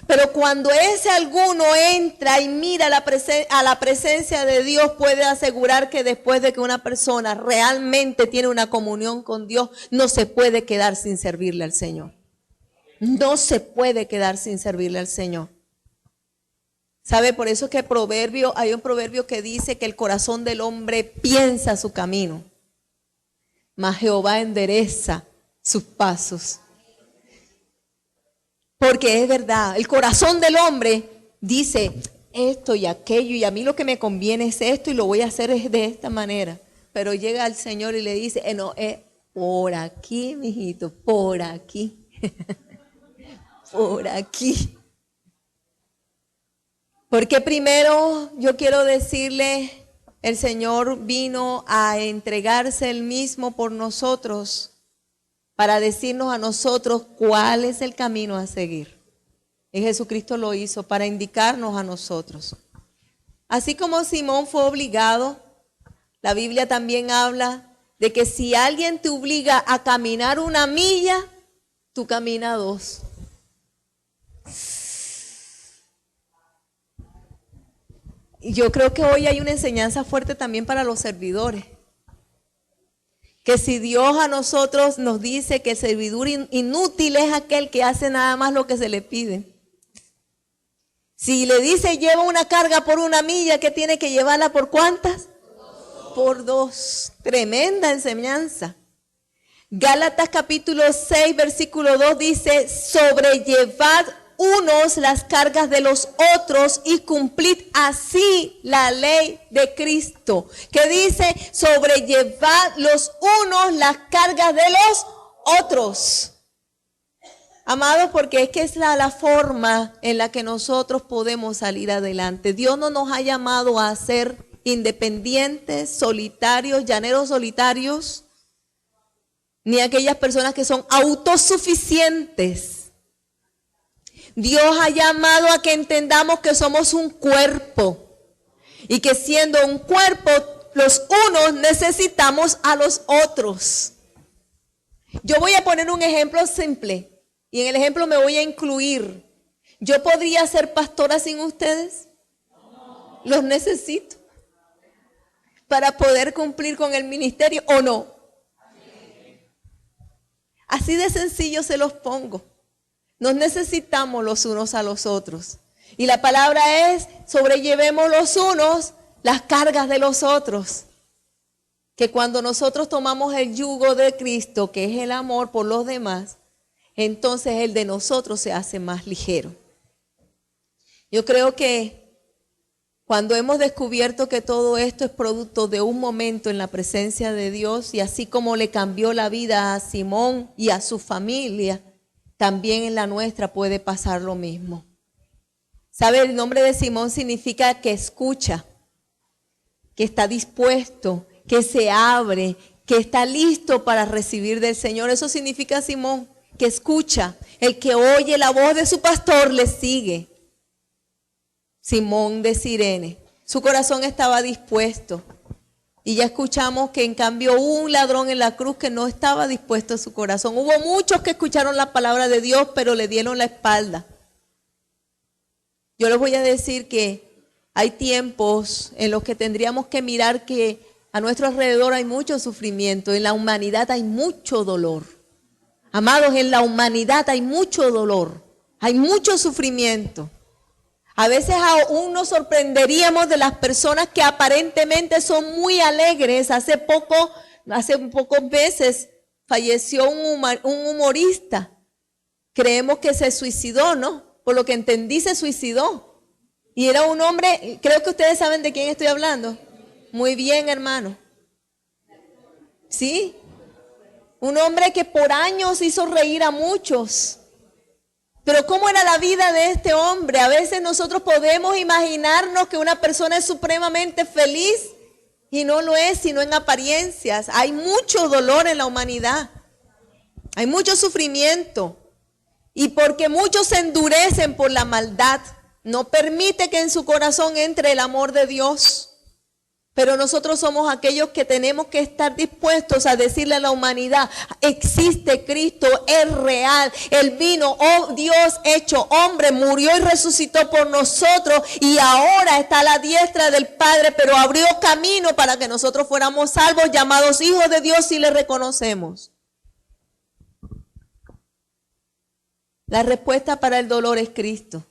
Pero cuando ese alguno entra y mira a la presencia de Dios, puede asegurar que después de que una persona realmente tiene una comunión con Dios, no se puede quedar sin servirle al Señor. No se puede quedar sin servirle al Señor. ¿Sabe? Por eso es que hay un proverbio que dice que el corazón del hombre piensa su camino, mas Jehová endereza sus pasos. Porque es verdad, el corazón del hombre dice esto y aquello y a mí lo que me conviene es esto y lo voy a hacer es de esta manera. Pero llega el Señor y le dice, no, por aquí, mijito, por aquí, por aquí. Porque primero yo quiero decirle, el Señor vino a entregarse Él mismo por nosotros, para decirnos a nosotros cuál es el camino a seguir. Y Jesucristo lo hizo para indicarnos a nosotros. Así como Simón fue obligado, la Biblia también habla de que si alguien te obliga a caminar 1 milla, tú caminas 2. Y yo creo que hoy hay una enseñanza fuerte también para los servidores. Que si Dios a nosotros nos dice que el servidor inútil es aquel que hace nada más lo que se le pide. Si le dice lleva una carga por 1 milla, ¿qué tiene que llevarla por cuántas? Por 2. Tremenda enseñanza. Gálatas capítulo 6, versículo 2 dice, sobrellevad unos las cargas de los otros y cumplid así la ley de Cristo. Que dice, sobrellevad los unos las cargas de los otros. Amados, porque es que es la forma en la que nosotros podemos salir adelante. Dios no nos ha llamado a ser independientes, solitarios, llaneros solitarios, ni aquellas personas que son autosuficientes. Dios ha llamado a que entendamos que somos un cuerpo y que siendo un cuerpo, los unos necesitamos a los otros. Yo voy a poner un ejemplo simple y en el ejemplo me voy a incluir. ¿Yo podría ser pastora sin ustedes? Los necesito para poder cumplir con el ministerio, ¿o no? Así de sencillo se los pongo. Nos necesitamos los unos a los otros. Y la palabra es, sobrellevemos los unos las cargas de los otros. Que cuando nosotros tomamos el yugo de Cristo, que es el amor por los demás, entonces el de nosotros se hace más ligero. Yo creo que cuando hemos descubierto que todo esto es producto de un momento en la presencia de Dios, y así como le cambió la vida a Simón y a su familia, también en la nuestra puede pasar lo mismo. ¿Sabe? El nombre de Simón significa que escucha, que está dispuesto, que se abre, que está listo para recibir del Señor. Eso significa Simón, que escucha. El que oye la voz de su pastor le sigue. Simón de Cirene. Su corazón estaba dispuesto. Y ya escuchamos que en cambio hubo un ladrón en la cruz que no estaba dispuesto a su corazón. Hubo muchos que escucharon la palabra de Dios, pero le dieron la espalda. Yo les voy a decir que hay tiempos en los que tendríamos que mirar que a nuestro alrededor hay mucho sufrimiento. En la humanidad hay mucho dolor. Amados, en la humanidad hay mucho dolor. Hay mucho sufrimiento. A veces aún nos sorprenderíamos de las personas que aparentemente son muy alegres. Hace pocos meses falleció un humorista. Creemos que se suicidó, ¿no? Por lo que entendí, se suicidó. Y era un hombre, creo que ustedes saben de quién estoy hablando. Muy bien, hermano. Sí. Un hombre que por años hizo reír a muchos. Pero ¿cómo era la vida de este hombre? A veces nosotros podemos imaginarnos que una persona es supremamente feliz y no lo es, sino en apariencias. Hay mucho dolor en la humanidad. Hay mucho sufrimiento. Y porque muchos se endurecen por la maldad, no permite que en su corazón entre el amor de Dios. Pero nosotros somos aquellos que tenemos que estar dispuestos a decirle a la humanidad, existe Cristo, es real, Él vino, oh Dios hecho hombre, murió y resucitó por nosotros y ahora está a la diestra del Padre, pero abrió camino para que nosotros fuéramos salvos, llamados hijos de Dios si le reconocemos. La respuesta para el dolor es Cristo.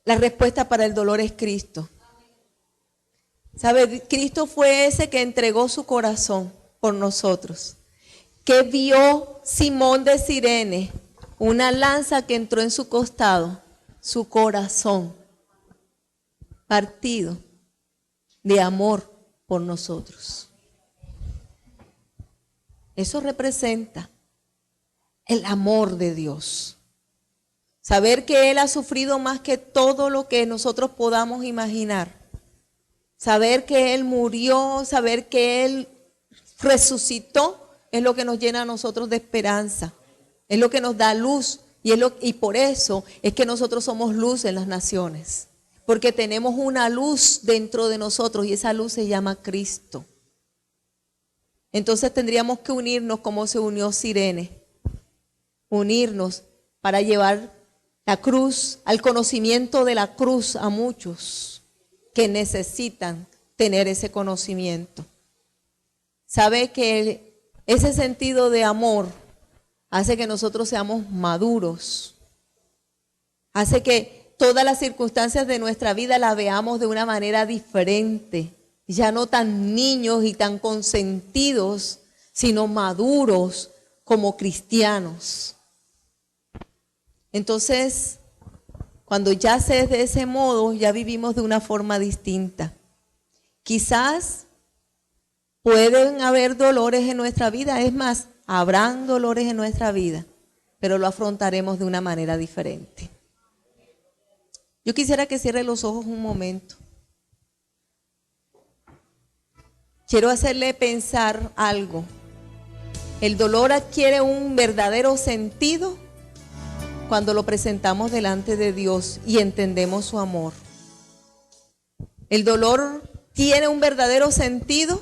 La respuesta para el dolor es Cristo. ¿Sabe? Cristo fue ese que entregó su corazón por nosotros. Que vio Simón de Cirene, una lanza que entró en su costado, su corazón partido de amor por nosotros. Eso representa el amor de Dios. Saber que Él ha sufrido más que todo lo que nosotros podamos imaginar. Saber que Él murió, saber que Él resucitó, es lo que nos llena a nosotros de esperanza. Es lo que nos da luz. Y por eso es que nosotros somos luz en las naciones. Porque tenemos una luz dentro de nosotros y esa luz se llama Cristo. Entonces tendríamos que unirnos como se unió Cirene. Unirnos para llevar la cruz, al conocimiento de la cruz a muchos que necesitan tener ese conocimiento. Sabe que ese sentido de amor hace que nosotros seamos maduros. Hace que todas las circunstancias de nuestra vida las veamos de una manera diferente. Ya no tan niños y tan consentidos, sino maduros como cristianos. Entonces, cuando ya se es de ese modo, ya vivimos de una forma distinta. Quizás pueden haber dolores en nuestra vida, es más, habrán dolores en nuestra vida, pero lo afrontaremos de una manera diferente. Yo quisiera que cierre los ojos un momento. Quiero hacerle pensar algo. El dolor adquiere un verdadero sentido cuando lo presentamos delante de Dios y entendemos su amor. El dolor tiene un verdadero sentido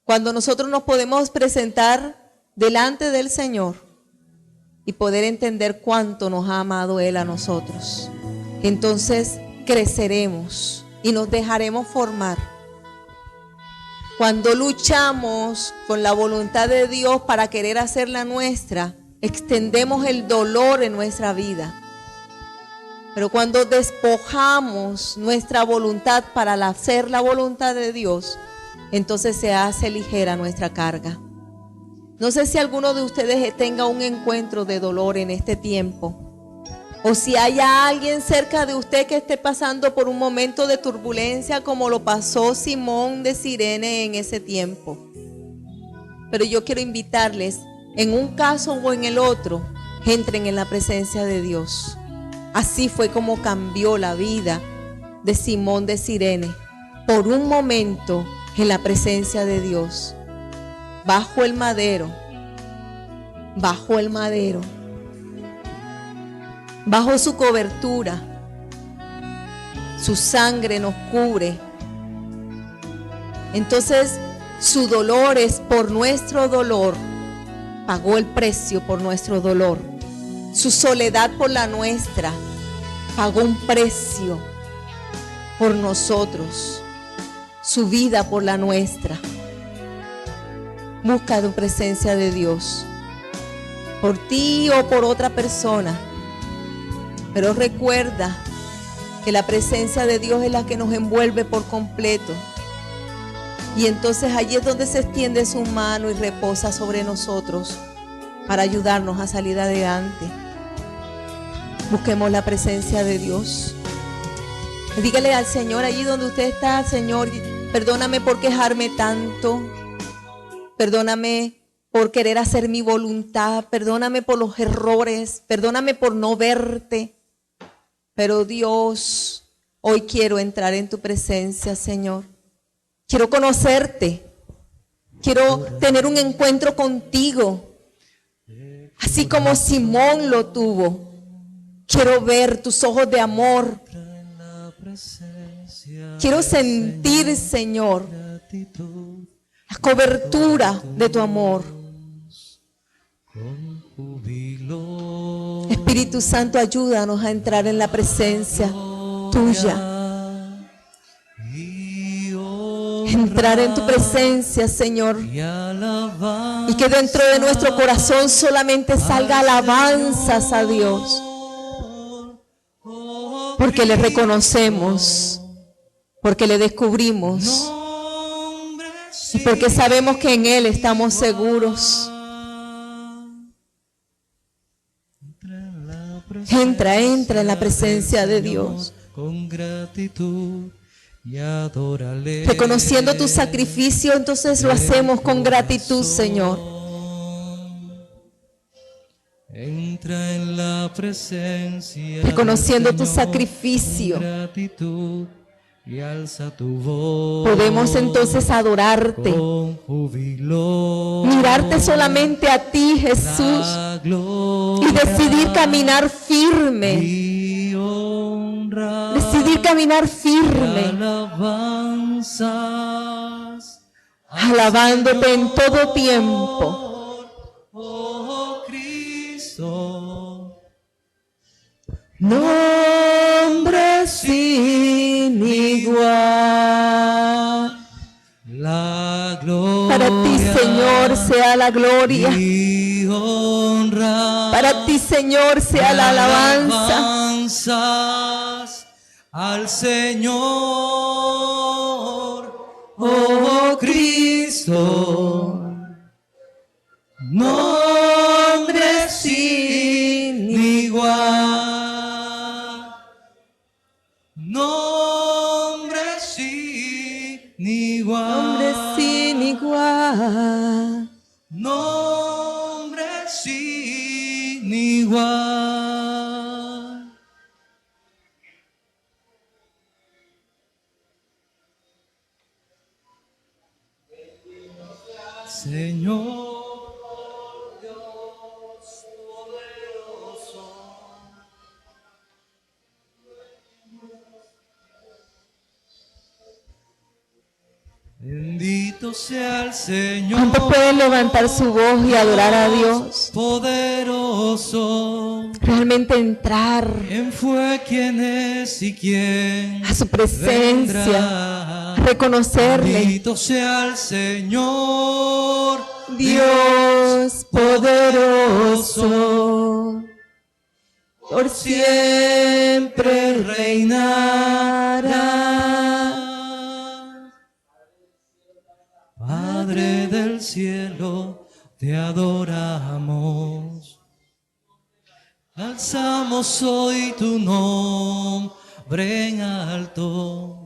cuando nosotros nos podemos presentar delante del Señor y poder entender cuánto nos ha amado Él a nosotros. Entonces creceremos y nos dejaremos formar. Cuando luchamos con la voluntad de Dios para querer hacerla nuestra, extendemos el dolor en nuestra vida. Pero cuando despojamos nuestra voluntad para hacer la voluntad de Dios, entonces se hace ligera nuestra carga. No sé si alguno de ustedes tenga un encuentro de dolor en este tiempo, o si haya alguien cerca de usted que esté pasando por un momento de turbulencia como lo pasó Simón de Cirene en ese tiempo. Pero yo quiero invitarles, en un caso o en el otro, entren en la presencia de Dios. Así fue como cambió la vida de Simón de Cirene, por un momento en la presencia de Dios, bajo el madero, bajo su cobertura. Su sangre nos cubre. Entonces, su dolor es por nuestro dolor. Pagó el precio por nuestro dolor. Su soledad por la nuestra. Pagó un precio por nosotros. Su vida por la nuestra. Busca la presencia de Dios, por ti o por otra persona. Pero recuerda que la presencia de Dios es la que nos envuelve por completo. Y entonces allí es donde se extiende su mano y reposa sobre nosotros para ayudarnos a salir adelante. Busquemos la presencia de Dios. Dígale al Señor allí donde usted está: Señor, perdóname por quejarme tanto. Perdóname por querer hacer mi voluntad. Perdóname por los errores. Perdóname por no verte. Pero Dios, hoy quiero entrar en tu presencia, Señor. Quiero conocerte. Quiero tener un encuentro contigo. Así como Simón lo tuvo. Quiero ver tus ojos de amor. Quiero sentir, Señor, la cobertura de tu amor. Espíritu Santo, ayúdanos a entrar en la presencia tuya. Entrar en tu presencia, Señor. Y que dentro de nuestro corazón solamente salga alabanzas a Dios. Porque le reconocemos. Porque le descubrimos. Y porque sabemos que en Él estamos seguros. Entra en la presencia de Dios. Con gratitud y adórale. Reconociendo tu sacrificio, entonces lo hacemos con gratitud, Señor. Entra en la presencia. Reconociendo tu sacrificio. Con gratitud y alza tu voz. Podemos entonces adorarte. Con júbilo. Mirarte solamente a ti, Jesús. Y decidir caminar firme. Y honra. Decidir caminar firme. Alabanzas. Alabándote en todo tiempo. Oh Cristo. Nombre sin igual. La gloria. Para ti, Señor, sea la gloria. Y honra. Para ti, Señor, sea la alabanza. Alabanzas al Señor. Oh Cristo. nombre sin igual, nombre sin igual, nombre sin igual, nombre sin igual. Señor Dios poderoso, bendito sea el Señor. ¿cuántos pueden levantar su voz y adorar a Dios? Poderoso, Realmente entrar ¿quién fue, quién es y quién a su presencia, vendrá? reconocerle. Bendito sea el Señor, Dios poderoso, por siempre reinará. Padre del cielo, te adoramos. Alzamos hoy tu nombre en alto.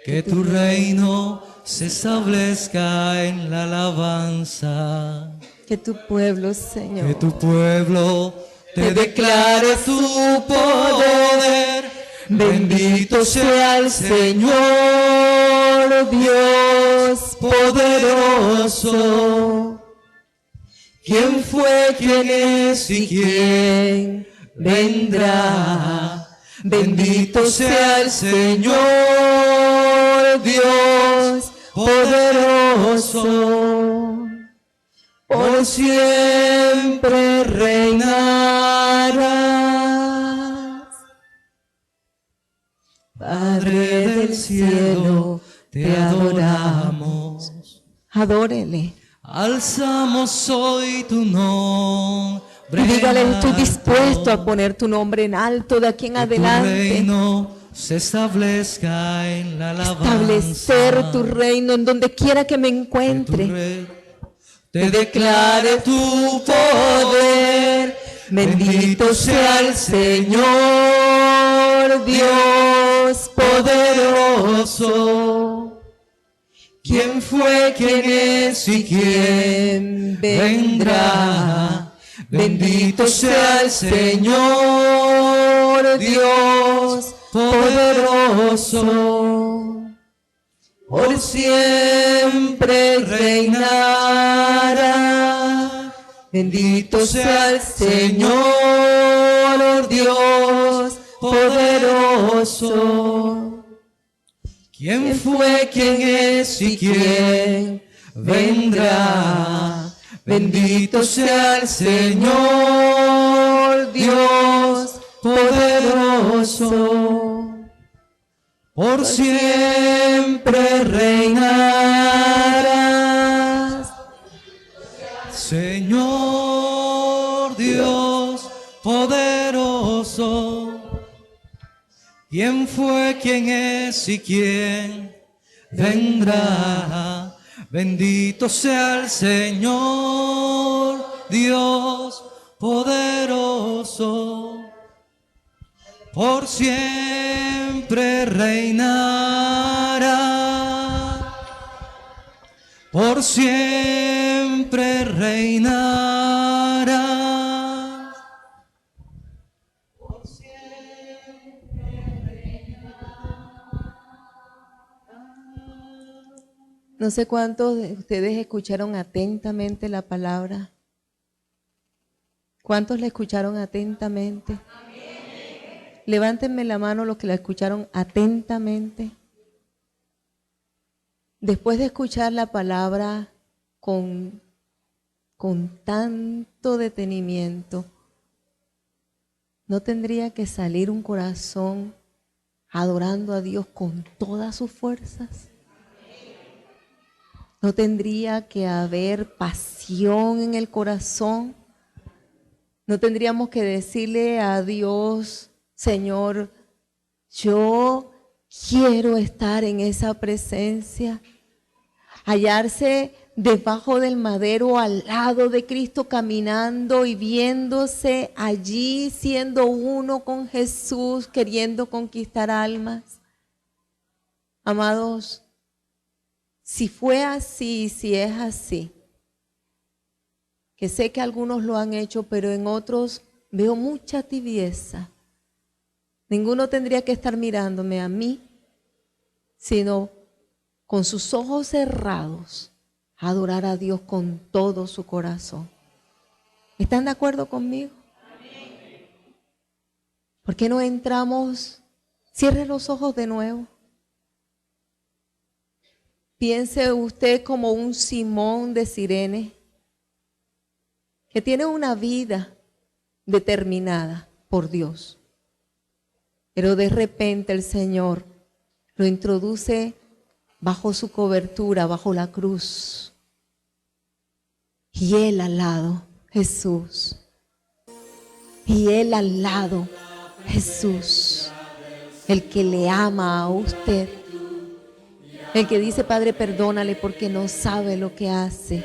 Que tu reino se establezca en la alabanza. Que tu pueblo, Señor, Que tu pueblo te declare tu poder. Bendito sea el Señor, Dios poderoso. ¿Quién fue, quién es y quién vendrá? Bendito sea el Señor, Dios poderoso. Por siempre reinarás. Padre del cielo, te adoramos. Adórele. Alzamos hoy tu nombre. Y dígale, estoy en dispuesto a alto. poner tu nombre en alto de aquí en Que tu adelante. reino se establezca en la alabanza. Establecer tu reino en donde quiera que me Que tu encuentre. rey te declare tu poder. Bendito sea el Señor, Dios poderoso. ¿Quién fue, quién es y quién vendrá? Bendito sea el Señor, Dios poderoso. Por siempre reinará. Bendito sea el Señor, Dios poderoso. ¿Quién fue, quién es y quién vendrá? Bendito sea el Señor, Dios poderoso. Por siempre reinarás. Señor Dios poderoso. ¿Quién fue, quién es y quién vendrá? Bendito sea el Señor, Dios poderoso. Por siempre reinará. Por siempre reinará. Por No sé cuántos de ustedes escucharon atentamente la palabra. ¿Cuántos la escucharon atentamente? Levántenme la mano los que la escucharon atentamente. Después de escuchar la palabra con tanto detenimiento, ¿no tendría que salir un corazón adorando a Dios con todas sus fuerzas? ¿No tendría que haber pasión en el corazón? ¿No tendríamos que decirle a Dios, Señor, yo quiero estar en esa presencia? Hallarse debajo del madero, al lado de Cristo, caminando y viéndose allí, siendo uno con Jesús, queriendo conquistar almas. Amados, si fue así, si es así, que sé que algunos lo han hecho, pero en otros veo mucha tibieza. Ninguno tendría que estar mirándome a mí, sino con sus ojos cerrados, adorar a Dios con todo su corazón. ¿Están de acuerdo conmigo? ¿Por qué no entramos? Cierre los ojos de nuevo. Piense usted como un Simón de Cirene, que tiene una vida determinada por Dios. Pero de repente el Señor lo introduce bajo su cobertura, bajo la cruz. Y Él al lado, Jesús. Y Él al lado, Jesús. El que le ama a usted. El que dice, Padre, perdónale porque no sabe lo que hace.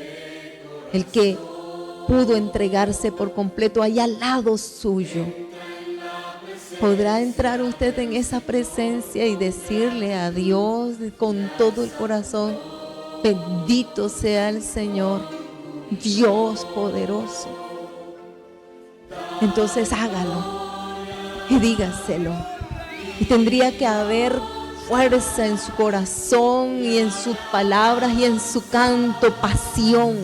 El que pudo entregarse por completo ahí al lado suyo. ¿Podrá entrar usted en esa presencia y decirle a Dios con todo el corazón, bendito sea el Señor, Dios poderoso? Entonces hágalo y dígaselo. Y tendría que haber fuerza en su corazón y en sus palabras y en su canto, pasión.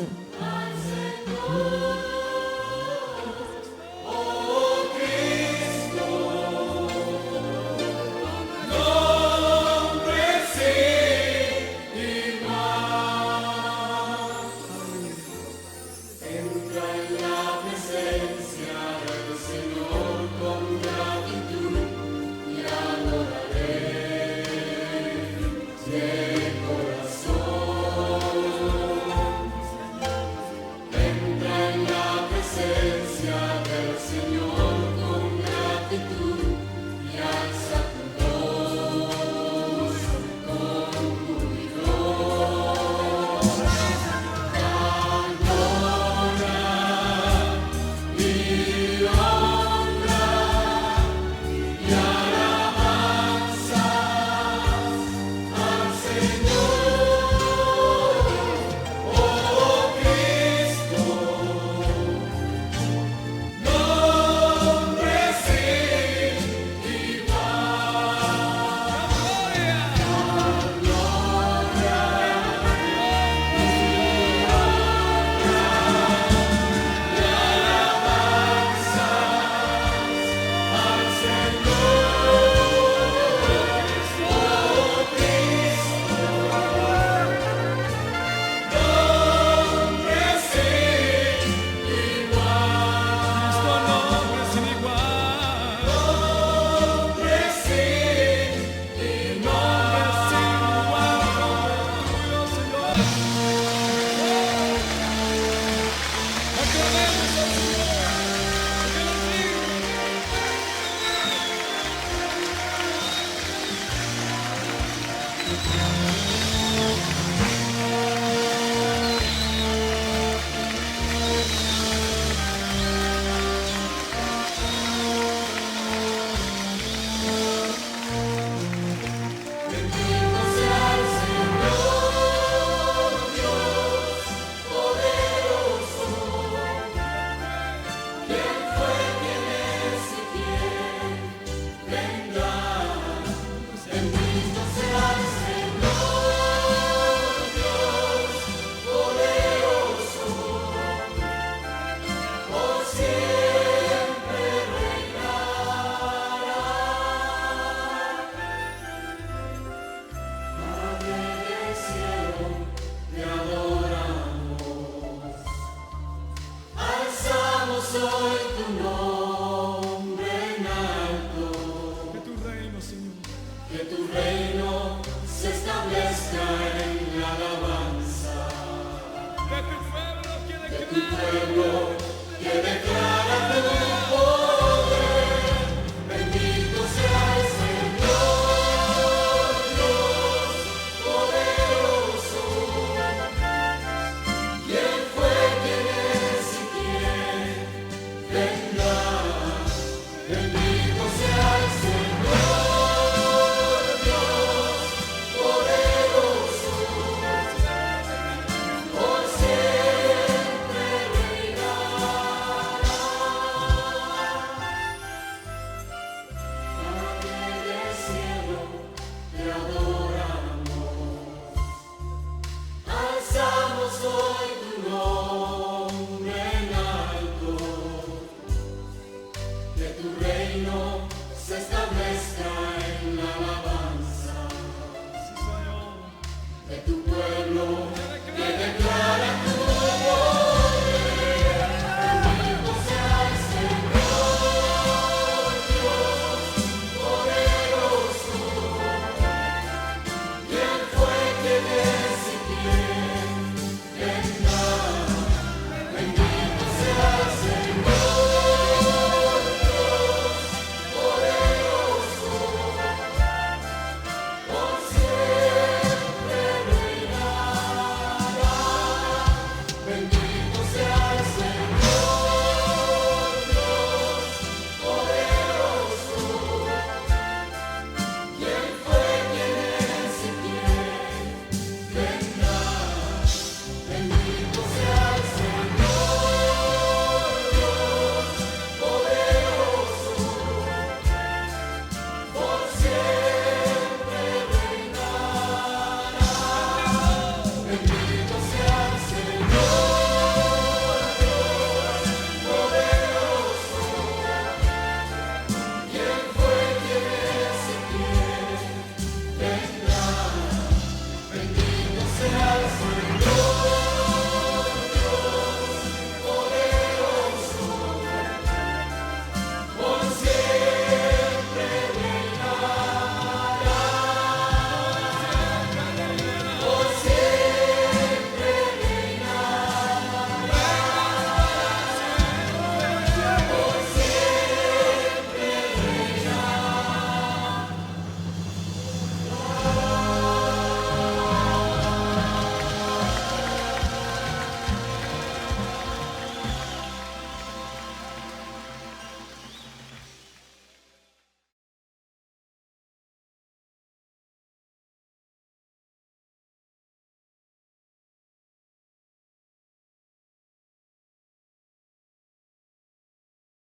Soy tu nombre.